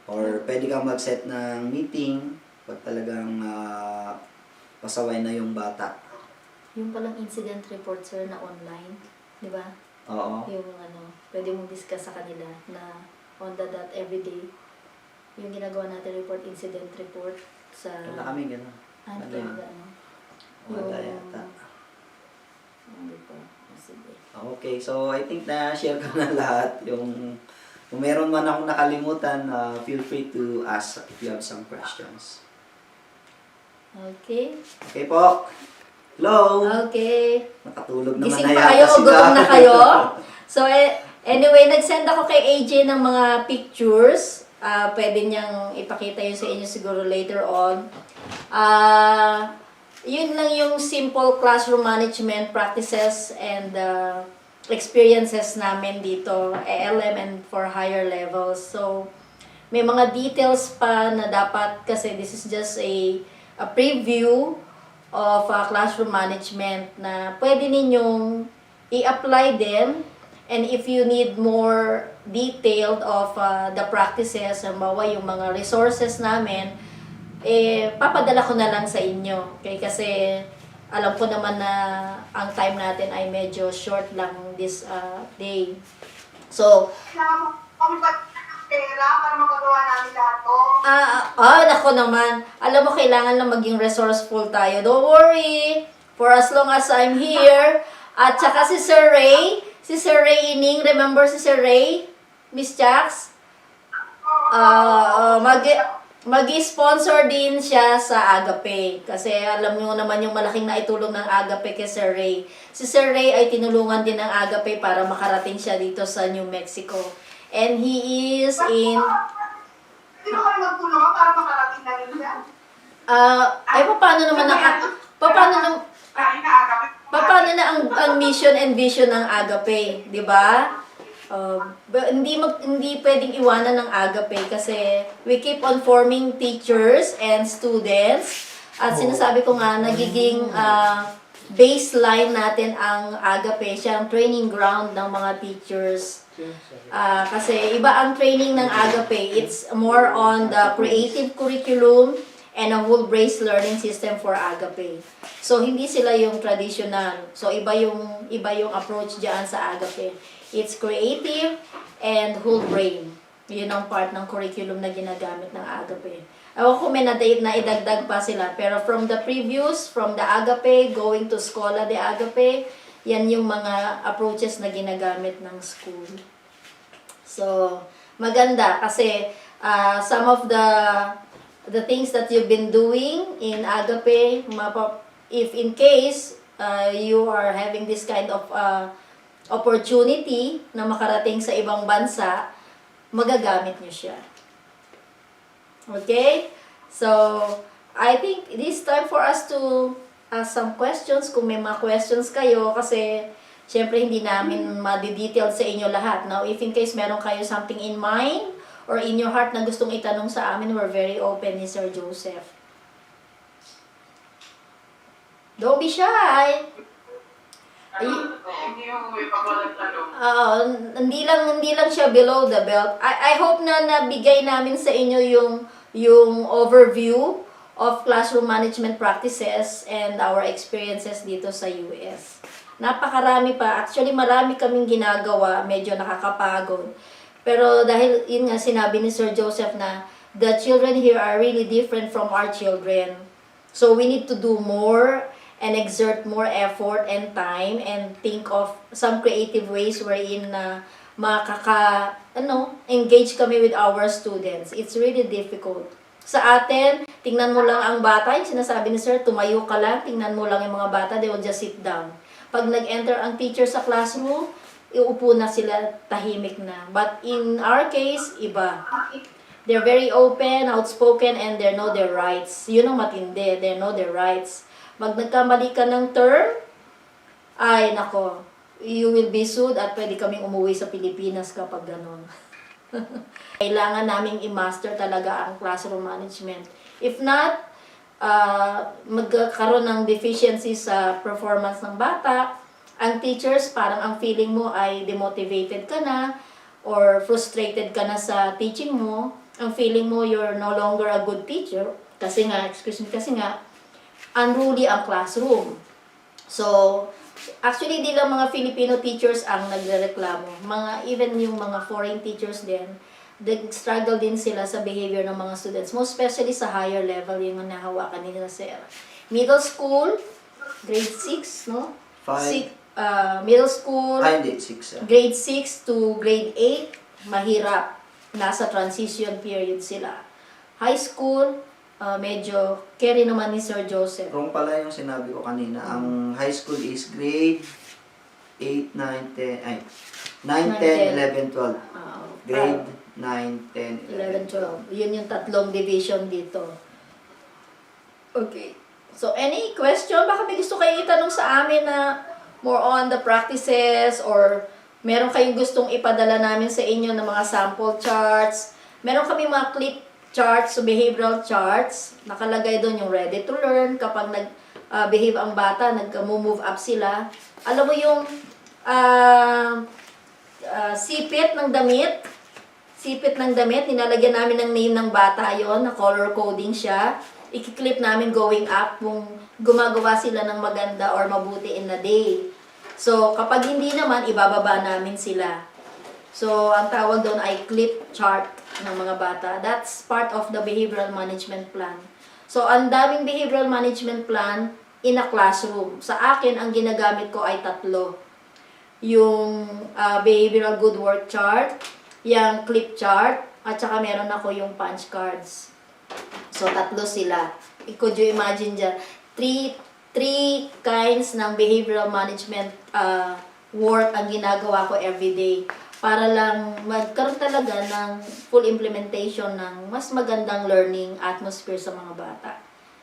Or pwede kang mag-set ng meeting, pag talagang pasaway na yung bata. Yung palang incident report, sir, na online, di ba? Oo. Yung pwede mong discuss sa kanila na on the dot everyday. Yung ginagawa natin incident report sa... Wala kami gano'n. Hindi Wala yata. Hindi pa. Sige. Okay, so I think na-share ko na lahat. Kung meron man akong nakalimutan, feel free to ask if you have some questions. Okay. Okay po. Hello! Okay. Nakatulog naman Gising na pa yata kayo? sila. Gutom na kayo? So, anyway, nag-send ako kay AJ ng mga pictures. Pwede niyang ipakita yun sa inyo siguro later on. Yun lang yung simple classroom management practices and experiences namin dito, ALM and for higher levels. So, may mga details pa na dapat, kasi this is just a preview of classroom management na pwede ninyong i-apply din. And if you need more detailed of the practices, halimbawa yung mga resources namin, papadala ko na lang sa inyo. Okay? Kasi alam ko naman na ang time natin ay medyo short lang this day. So, kami ba pera para magagawa namin lahat to? nako naman. Alam mo, kailangan lang maging resourceful tayo. Don't worry. For as long as I'm here. At saka si Sir Ray Ining, remember si Sir Ray? Miss Jax? Mag-sponsor din siya sa Agape. Kasi alam niyo naman yung malaking naitulong ng Agape kay Sir Ray. Si Sir Ray ay tinulungan din ng Agape para makarating siya dito sa New Mexico. And he is in... Hindi ko kayo magtulungan para makarating na rin siya? paano naman paano na ang mission and vision ng Agape, di ba? Hindi pwedeng iwanan ng Agape kasi we keep on forming teachers and students. At sinasabi ko nga, baseline natin ang Agape, siya ang training ground ng mga teachers. Kasi iba ang training ng Agape. It's more on the creative curriculum and a whole-based learning system for Agape. So hindi sila yung traditional. So iba yung approach diyan sa Agape. It's creative and whole brain. Yun ang part ng curriculum na ginagamit ng Agape. Ewan ko may naidagdag pa sila. Pero from the Agape, going to Escola de Agape, yan yung mga approaches na ginagamit ng school. So, maganda kasi some of the things that you've been doing in Agape, if in case you are having this kind of opportunity na makarating sa ibang bansa, magagamit nyo siya. Okay? So, I think it is time for us to ask some questions. Kung may mga questions kayo, kasi syempre hindi namin ma-detail sa inyo lahat. Now, if in case meron kayo something in mind or in your heart na gustong itanong sa amin, we're very open ni Sir Joseph. Don't be shy. Hindi mo may papalag tanong. Hindi lang siya below the belt. I hope na nabigay namin sa inyo yung overview of classroom management practices and our experiences dito sa US. Napakarami pa. Actually, marami kaming ginagawa. Medyo nakakapagod. Pero dahil yun nga sinabi ni Sir Joseph na the children here are really different from our children. So we need to do more and exert more effort and time and think of some creative ways wherein na engage kami with our students. It's really difficult. Sa atin, tingnan mo lang ang bata, yung sinasabi ni Sir, tumayo ka lang, tingnan mo lang yung mga bata, they will just sit down. Pag nag-enter ang teacher sa classroom, iupo na sila, tahimik na. But in our case, iba. They're very open, outspoken, and they know their rights. Yun ang matindi, they know their rights. Pag nagkamali ka ng term, ay nako, you will be sued at pwede kaming umuwi sa Pilipinas kapag ganon. Kailangan naming i-master talaga ang classroom management. If not, magkakaroon ng deficiency sa performance ng bata. Ang teachers, parang ang feeling mo ay demotivated ka na or frustrated ka na sa teaching mo. Ang feeling mo you're no longer a good teacher kasi nga, unruly ang classroom. So, actually, di lang mga Filipino teachers ang nagrereklamo. Even yung mga foreign teachers din, struggle din sila sa behavior ng mga students. Most especially sa higher level, yung nahawakan nila sir. Middle school, grade 6, no? 5. Middle school, Hindi, 6. grade 6 to grade 8, mahirap. Nasa transition period sila. High school, medyo carry naman ni Sir Joseph. Wrong pala yung sinabi ko kanina. Ang high school is grade 8, 9, 10, 9, 10, 11, 12. Grade 9, 10, 11, 12. Yun yung tatlong division dito. Okay. So, any question? Baka may gusto kayo itanong sa amin na more on the practices or meron kayong gustong ipadala namin sa inyo ng mga sample charts. Meron kami mga clip charts, so behavioral charts. Nakalagay doon yung ready to learn. Kapag nag-behave ang bata, nag-move up sila. Alam mo yung sipit ng damit. Sipit ng damit, nilalagyan namin ng name ng bata yon, na color coding siya. I-clip namin going up kung gumagawa sila ng maganda or mabuti in a day. So, kapag hindi naman, ibababa namin sila. So, ang tawag doon ay clip chart ng mga bata. That's part of the behavioral management plan. So, ang daming behavioral management plan in a classroom. Sa akin, ang ginagamit ko ay 3. Yung behavioral good work chart, yung clip chart, at saka meron ako yung punch cards. So, 3 sila. Could you imagine dyan? 3 kinds ng behavioral management work ang ginagawa ko everyday para lang magkaroon talaga ng full implementation ng mas magandang learning atmosphere sa mga bata.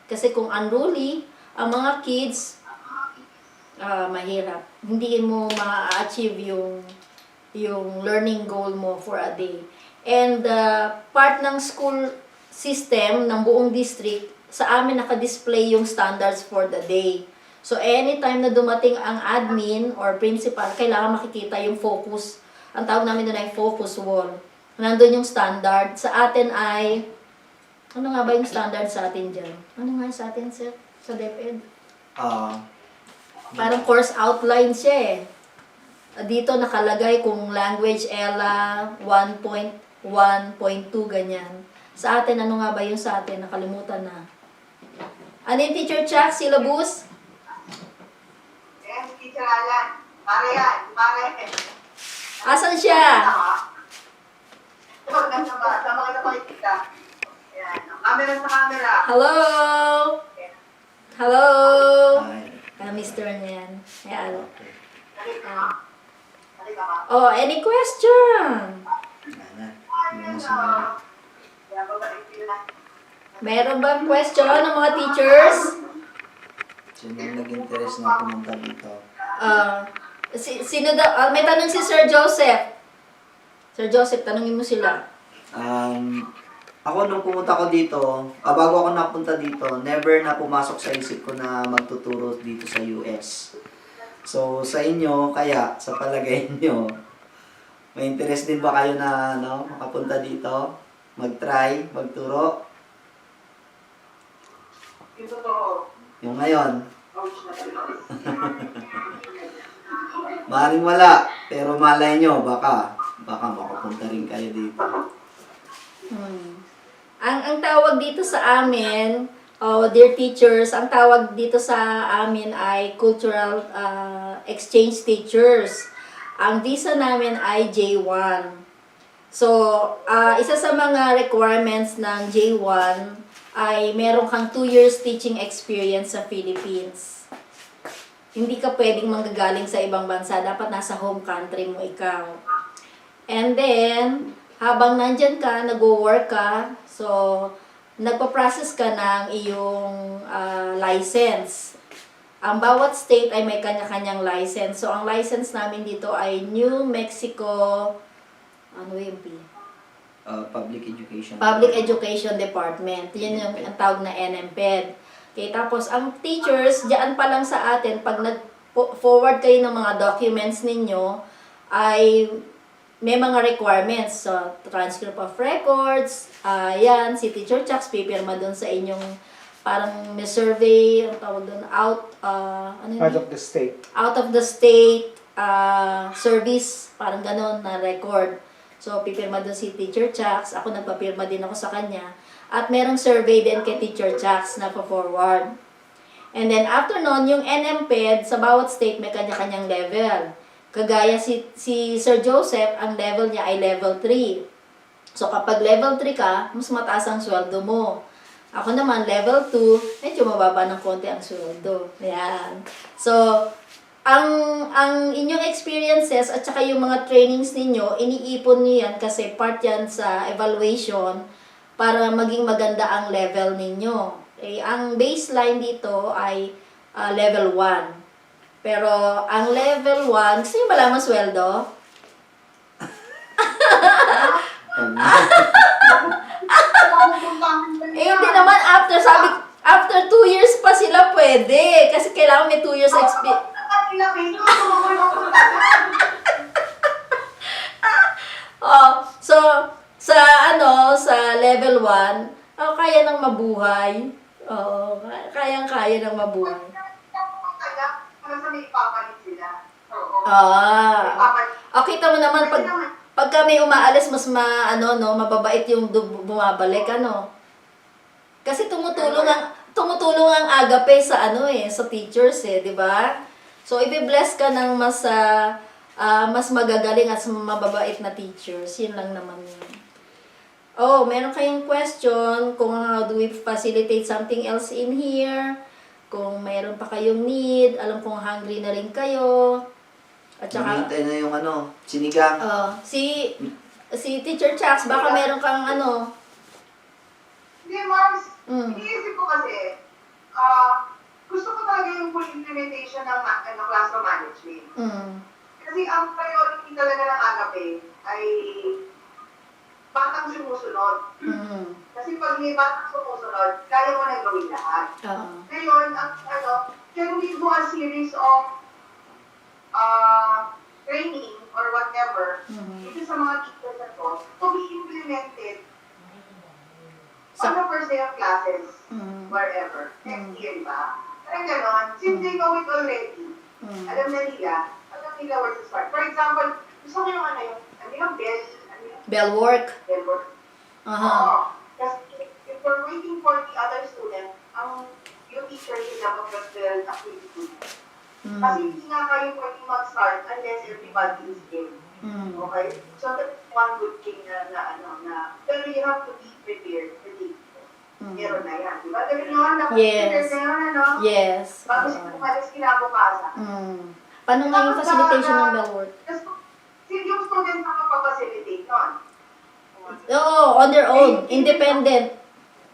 Kasi kung unruly, ang mga kids, mahirap. Hindi mo ma-achieve yung learning goal mo for a day. And part ng school system ng buong district, sa amin naka-display yung standards for the day. So, anytime na dumating ang admin or principal, kailangan makikita yung focus. Ang tawag namin doon ay focus wall. Nandun yung standard. Sa atin ay, ano nga ba yung standard sa atin dyan? Ano nga sa atin, sir? Sa DepEd? Parang course outline siya eh. Dito nakalagay kung language ELA 1.1.2 ganyan. Sa atin, ano nga ba yung sa atin? Nakalimutan na. Ano yung Teacher Chuck? Syllabus? Yan, teacher Alan. Pare yan, pare. Asan siya? Ito, nasa ba? Sama kita makikita. Yan, camera sa camera. Hello? Hello? Ay, Mr. niyan. Ayan. Halika ka. Halika ka. Oh, any question? wala na. Hindi na sumira. Yan, babalik sila. Meron bang question ng mga teachers? Sino yung nag-interest na pumunta dito? Sino daw? May tanong si Sir Joseph. Sir Joseph, tanongin mo sila. Ako nung pumunta ko dito, bago ako napunta dito, never na pumasok sa isip ko na magtuturo dito sa US. So, sa inyo, kaya, sa palagay nyo, may interest din ba kayo na makapunta dito? Mag-try, magturo? Yung totoo. Yung ngayon, Ouch na talaga. maaaring wala, pero malay nyo, baka makapunta rin kayo dito. Ang tawag dito sa amin, dear teachers, ang tawag dito sa amin ay cultural exchange teachers. Ang visa namin ay J1. So, isa sa mga requirements ng J1 ay meron kang 2 years teaching experience sa Philippines. Hindi ka pwedeng manggagaling sa ibang bansa. Dapat nasa home country mo ikaw. And then, habang nandyan ka, nag-work ka, so, nagpa-process ka ng iyong license. Ang bawat state ay may kanya-kanyang license. So, ang license namin dito ay New Mexico, ano yung P? Public Education. Public Education Department. Yan yung ang tawag na NMPED. Okay, tapos ang teachers, diyan pa lang sa atin, pag nag-forward kayo ng mga documents ninyo, ay may mga requirements. So, transcript of records, yan, si Teacher Chucks, pipirma doon sa inyong parang may survey, ang tawag doon, ano yun? Out of the state. Out of the state service, parang ganon na record. So, pipirma doon si Teacher Chucks. Ako nagpapirma din ako sa kanya. At merong survey din kay Teacher Chucks na pa-forward. And then, after nun, yung NMPED, sa bawat state may kanya-kanyang level. Kagaya si Sir Joseph, ang level niya ay level 3. So, kapag level 3 ka, mas mataas ang sweldo mo. Ako naman, level 2, medyo mababa ng konti ang sweldo. Ayan. So, ang inyong experiences at saka yung mga trainings ninyo, iniipon niyo yan kasi part yan sa evaluation para maging maganda ang level ninyo. Okay? Ang baseline dito ay level 1. Pero ang level 1, gusto niyo malaman sweldo? Hindi naman after 2 years pa sila pwede kasi kailangan may 2 years experience. So sa level 1, kaya nang mabuhay. Kayang-kaya nang mabuhay. Kita mo naman pagka may umaalis mas mababait yung bumabalik Kasi tumutulong ang agape sa sa teachers di ba? So ibe-bless ka ng mas magagaling at mababait na teachers. Yun lang naman yun. Meron kayong question kung how do we facilitate something else in here? Kung mayroon pa kayong need, alam kong hungry na rin kayo. At saka Hinihintay na yung sinigang. si Teacher Chucks, baka meron kang Hindi, Mars. Iniisip ko kasi, gusto ko talaga yung full implementation ng classroom management. Kasi ang priority talaga ng agape ay batang sumusunod. Kasi pag may batang sumusunod, kaya mo na gawin lahat. Ngayon, can we do a series of training or whatever, ito sa mga teachers na to be implemented on the first day of classes, wherever, next year, di ba? Parang ganon, since they know it already, alam nila where to start. For example, gusto ko yung Bell work. bell work. Kasi if we're waiting for the other student, yung teacher sila mag-build activity. Kasi hindi nga kayo pwede mag-start unless everybody is in. Okay? So that's one good thing pero you have to be prepared. Meron na yan. Diba? Ganun dapat Yes. prepared na Yes. Bago sila umalis kinabukasan. Paano nga yung facilitation ng bell work? Yung student na kapag-facilitate nun. Oo, on their own. Independent.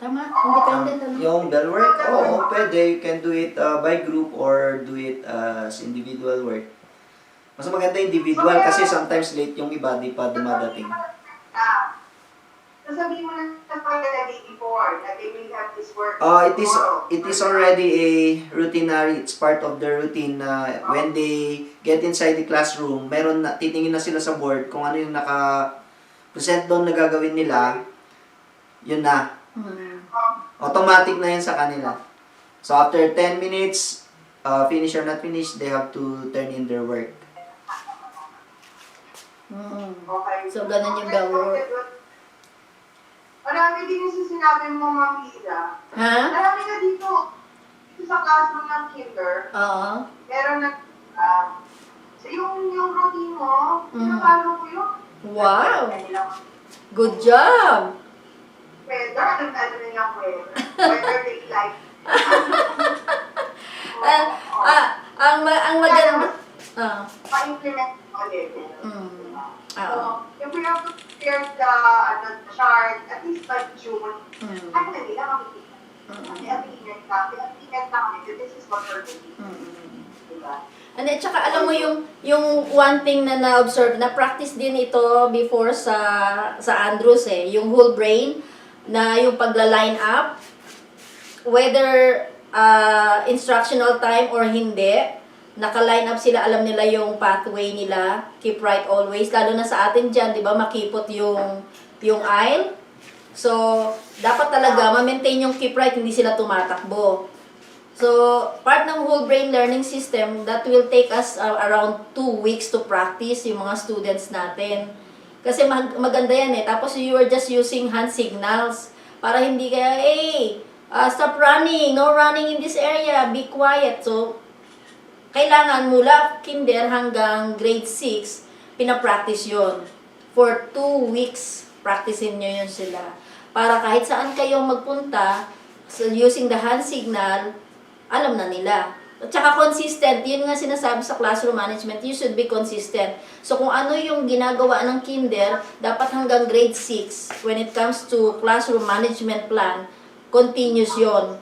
Tama? Independent ano? Yung bell work, oo, pwede. You can do it by group or do it as individual work. Mas maganda individual kasi sometimes late yung iba, di pa dumadating. Sasabihin mo na sa day before that they will have this work It is already a routinary. It's part of the routine na when they get inside the classroom, meron na, titingin na sila sa board kung ano yung naka-present doon na gagawin nila, yun na. Automatic na yan sa kanila. So after 10 minutes, finish or not finish, they have to turn in their work. Okay. So, ganun yung bell work. Marami din yung sinabi mo, Ma'am Liza. Ha? Marami na dito sa classroom ng kinder. Oo. Meron na, so yung routine mo, pinapalo ko yun. Wow! Good job! Weather, ano na yung weather? Weather they like. Ang maganda. Pa-implement mo ulit. Oo. So, if we have to prepare the chart, at least by June, ano na nila makikita. Kasi implement na kami, this is what we're doing. Diba? And then, tsaka alam mo yung one thing na na-observe, na-practice din ito before sa Andrews yung whole brain, na yung pagla-line up, whether instructional time or hindi, naka-line up sila, alam nila yung pathway nila, keep right always, lalo na sa atin dyan, di ba, makipot yung aisle. So, dapat talaga ma-maintain yung keep right, hindi sila tumatakbo. So, part ng whole brain learning system, that will take us around 2 weeks to practice yung mga students natin. Kasi maganda yan Tapos you are just using hand signals para hindi kaya, stop running, no running in this area, be quiet. So, kailangan mula kinder hanggang grade 6, pinapractice yon. For 2 weeks, practicein nyo yun sila. Para kahit saan kayong magpunta, so using the hand signal, alam na nila. At saka consistent, yun nga sinasabi sa classroom management, you should be consistent. So kung ano yung ginagawa ng kinder, dapat hanggang grade 6, when it comes to classroom management plan, continuous yon.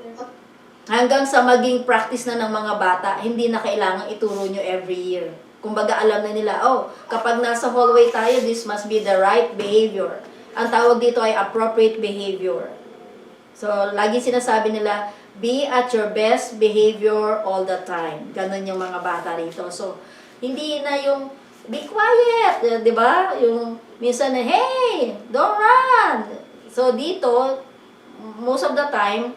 Hanggang sa maging practice na ng mga bata, hindi na kailangan ituro nyo every year. Kumbaga alam na nila, kapag nasa hallway tayo, this must be the right behavior. Ang tawag dito ay appropriate behavior. So, lagi sinasabi nila, be at your best behavior all the time. Ganon yung mga bata rito. So, hindi na yung, be quiet, di ba? Yung, minsan na, hey, don't run. So, dito, most of the time,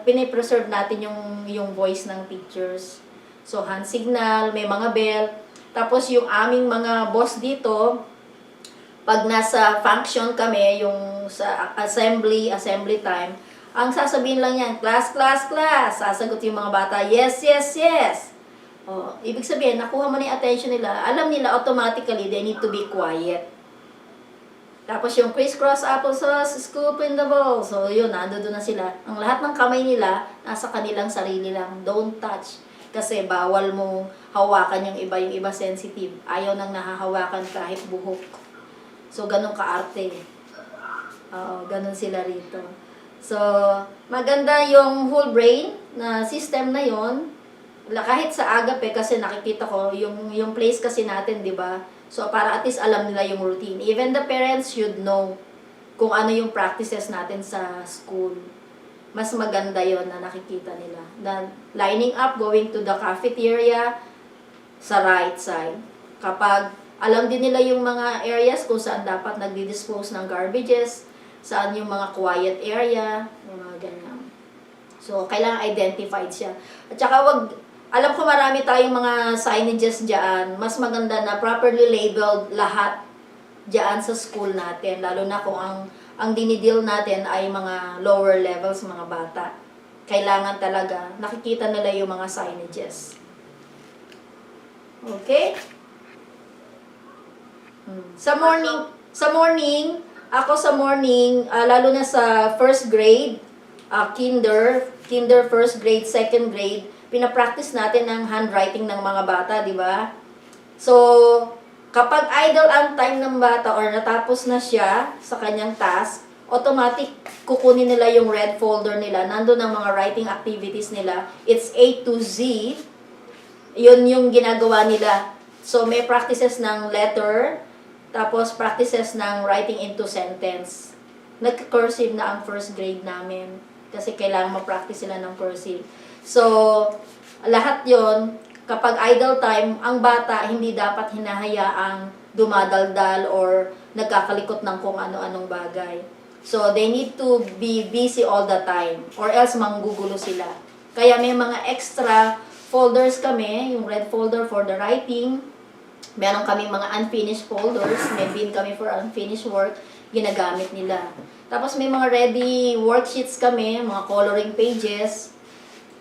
pinipreserve natin yung voice ng teachers. So, hand signal, may mga bell. Tapos, yung aming mga boss dito, pag nasa function kami, yung sa assembly time, ang sasabihin lang yan, class, class, class. Sasagot yung mga bata, yes, yes, yes. Ibig sabihin, nakuha mo na yung attention nila. Alam nila automatically, they need to be quiet. Tapos yung crisscross applesauce, scoop in the bowl. So yun, nandun na sila. Ang lahat ng kamay nila, nasa kanilang sarili lang. Don't touch. Kasi bawal mong hawakan yung iba sensitive. Ayaw nang nahahawakan kahit buhok. So ganun kaarte. Ganun sila rito. So, maganda yung whole brain na system na yon. Kahit sa agape kasi nakikita ko yung place kasi natin, 'di ba? So para at least alam nila yung routine. Even the parents should know kung ano yung practices natin sa school. mas maganda yon na nakikita nila. Then, lining up, going to the cafeteria sa right side. Kapag alam din nila yung mga areas kung saan dapat nagdi-dispose ng garbages, saan yung mga quiet area, yung mga ganyan. So, kailangan identified siya. At saka alam ko marami tayong mga signages dyan, mas maganda na properly labeled lahat dyan sa school natin, lalo na kung ang dinideal natin ay mga lower levels, mga bata. Kailangan talaga, nakikita nila yung mga signages. Okay? Sa morning, lalo na sa first grade, kinder, first grade, second grade, pinapractice natin ang handwriting ng mga bata, di ba? So, kapag idle ang time ng bata or natapos na siya sa kanyang task, automatic kukunin nila yung red folder nila. Nandun ang mga writing activities nila. It's A to Z. Yun yung ginagawa nila. So, may practices ng letter, tapos practices ng writing into sentence. Nag-cursive na ang first grade namin. Kasi kailangan ma-practice sila ng cursive. So, lahat yon kapag idle time, ang bata hindi dapat hinahayaang dumadaldal or nagkakalikot ng kung ano-anong bagay. So, they need to be busy all the time or else manggugulo sila. Kaya may mga extra folders kami, yung red folder for the writing. Meron kami mga unfinished folders, may bin kami for unfinished work, ginagamit nila. Tapos may mga ready worksheets kami, mga coloring pages,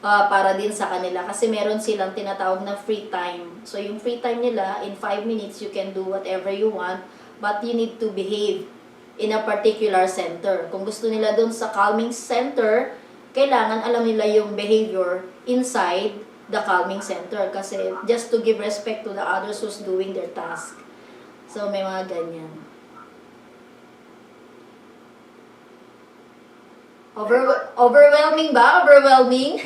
para din sa kanila. Kasi meron silang tinatawag na free time. So yung free time nila, in 5 minutes, you can do whatever you want, but you need to behave in a particular center. Kung gusto nila dun sa calming center, kailangan alam nila yung behavior inside the calming center kasi just to give respect to the others who's doing their task. So, may mga ganyan. Overwhelming ba? Overwhelming?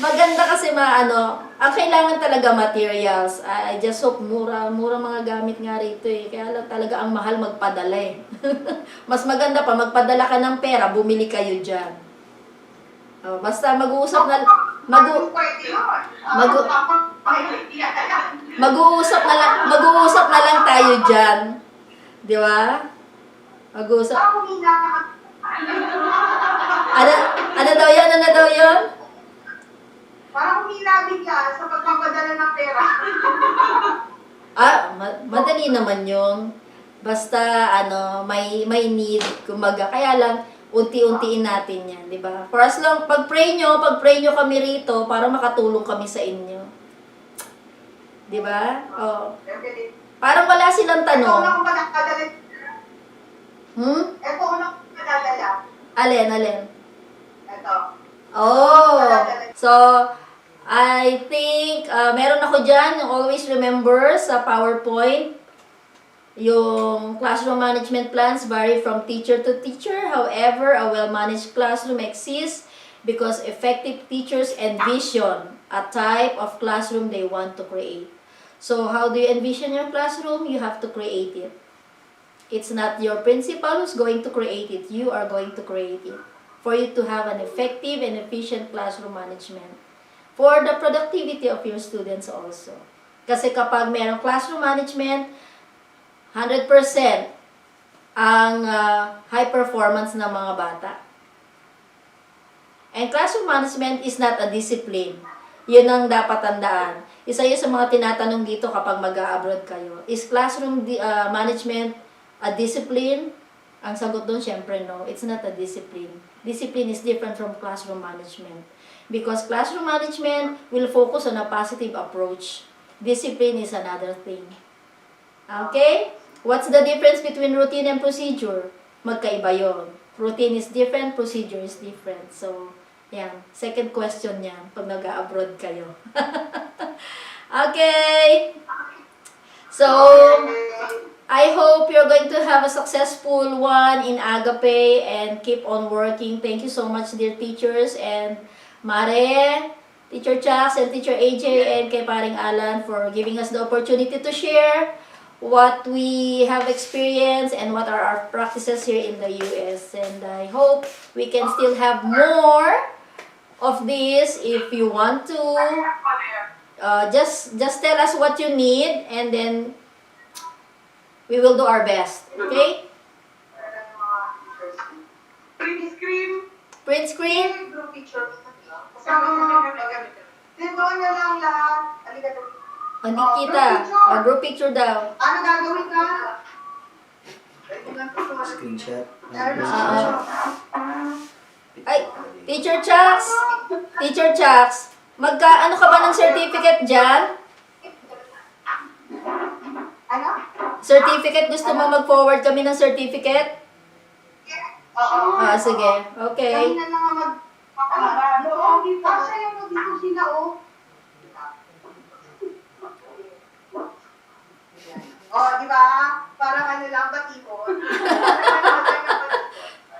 Maganda kasi ang kailangan talaga materials. I just hope mura mga gamit nga rito eh. Kaya lang talaga ang mahal magpadala eh. Mas maganda pa, magpadala ka ng pera, bumili kayo dyan. Basta mag-uusap na mag-uusap na lang tayo diyan. Di ba? Mag-uusap. Ano daw 'yan? Parang humila bigla sa pagpapadala ng pera. Madali naman 'yon. Basta may need, kumbaga. Kaya lang unti-untiin natin yan, di ba? For as long, pag-pray nyo kami rito para makatulong kami sa inyo. Di ba? Oh. Parang wala silang tanong. Ito una kong padadala. Ito una kong padadala. Alin? Ito. Oh! So, I think, meron ako dyan, always remember sa PowerPoint, yung classroom management plans vary from teacher to teacher. However, a well-managed classroom exists because effective teachers envision a type of classroom they want to create. So, how do you envision your classroom? You have to create it. It's not your principal who's going to create it. You are going to create it for you to have an effective and efficient classroom management for the productivity of your students also. Kasi kapag mayroong classroom management, 100% ang high performance ng mga bata. And classroom management is not a discipline. Yun ang dapat tandaan. Isa yun sa mga tinatanong dito kapag mag-a-abroad kayo. Is classroom management a discipline? Ang sagot doon, syempre no. It's not a discipline. Discipline is different from classroom management. Because classroom management will focus on a positive approach. Discipline is another thing. Okay? What's the difference between routine and procedure? Magkaiba yun. Routine is different, procedure is different. So, yan. Second question yan pag nag-abroad kayo. Okay. So, I hope you're going to have a successful one in Agape and keep on working. Thank you so much, dear teachers, and Mare, Teacher Chax, and Teacher AJ, and kay Paring Alan for giving us the opportunity to share what we have experienced and what are our practices here in the US. And I hope we can still have more of this. If you want to, just tell us what you need, and then we will do our best. Okay? Print screen. Print screen. Group picture. Dito niya lang lahat. Halika dito. Hindi kita. Group picture daw. Ano gagawin ka? Screenshot. Ay, Teacher Chucks. Teacher Chucks. Ano ka ba ng certificate dyan? Ano? Certificate? Gusto mo mag-forward kami ng certificate? Oo. Sige. Okay. Kami na lang mag... Oo, kasi yung dito sila, oh. Oh, di ba? Parang ano lang, batibon.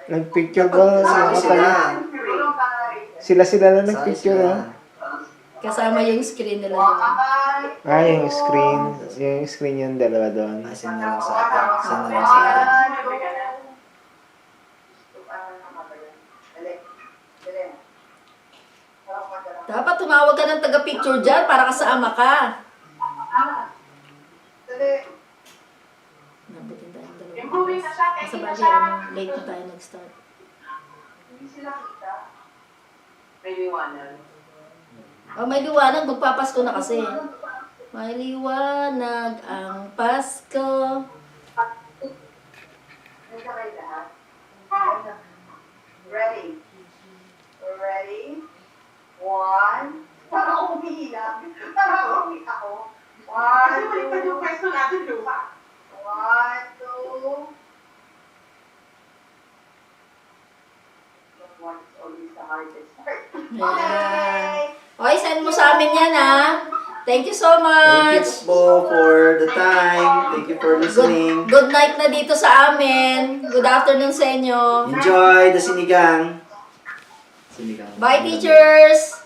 Nag-picture ba? Kasama sila. Sila lang nag-picture, ha? Kasama yung screen nila. Ah, yung screen yung dalawa doon. Send na lang sa akin. Send na lang sa akin. Dapat tumawag ka ng taga-picture dyan para kasama ka. Nabutin tayo ng dalawa. Sa bagay, late na tayo nag-start. Hindi sila kita. May liwanag. May liwanag. Magpapasko na kasi. May liwanag ang Pasko. Nagkakay lahat. Ready? Ready? 1. Parang umiiyak. Parang umiiyak ako. 1, 2. Kasi baliktad yung pwesto natin, lupa. 1, 2. One is always the hardest part. Ayan. Okay, send mo sa amin yan, ha? Thank you so Thank much. you po for the time. Thank you for listening. Good night na dito sa amin. Good afternoon sa inyo. Enjoy the sinigang. Bye, teachers!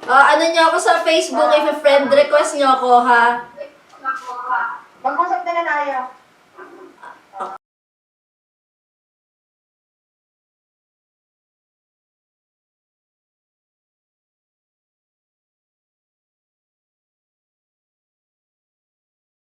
Ano nyo ako sa Facebook, if friend request nyo ako, ha? Mag-usap na tayo.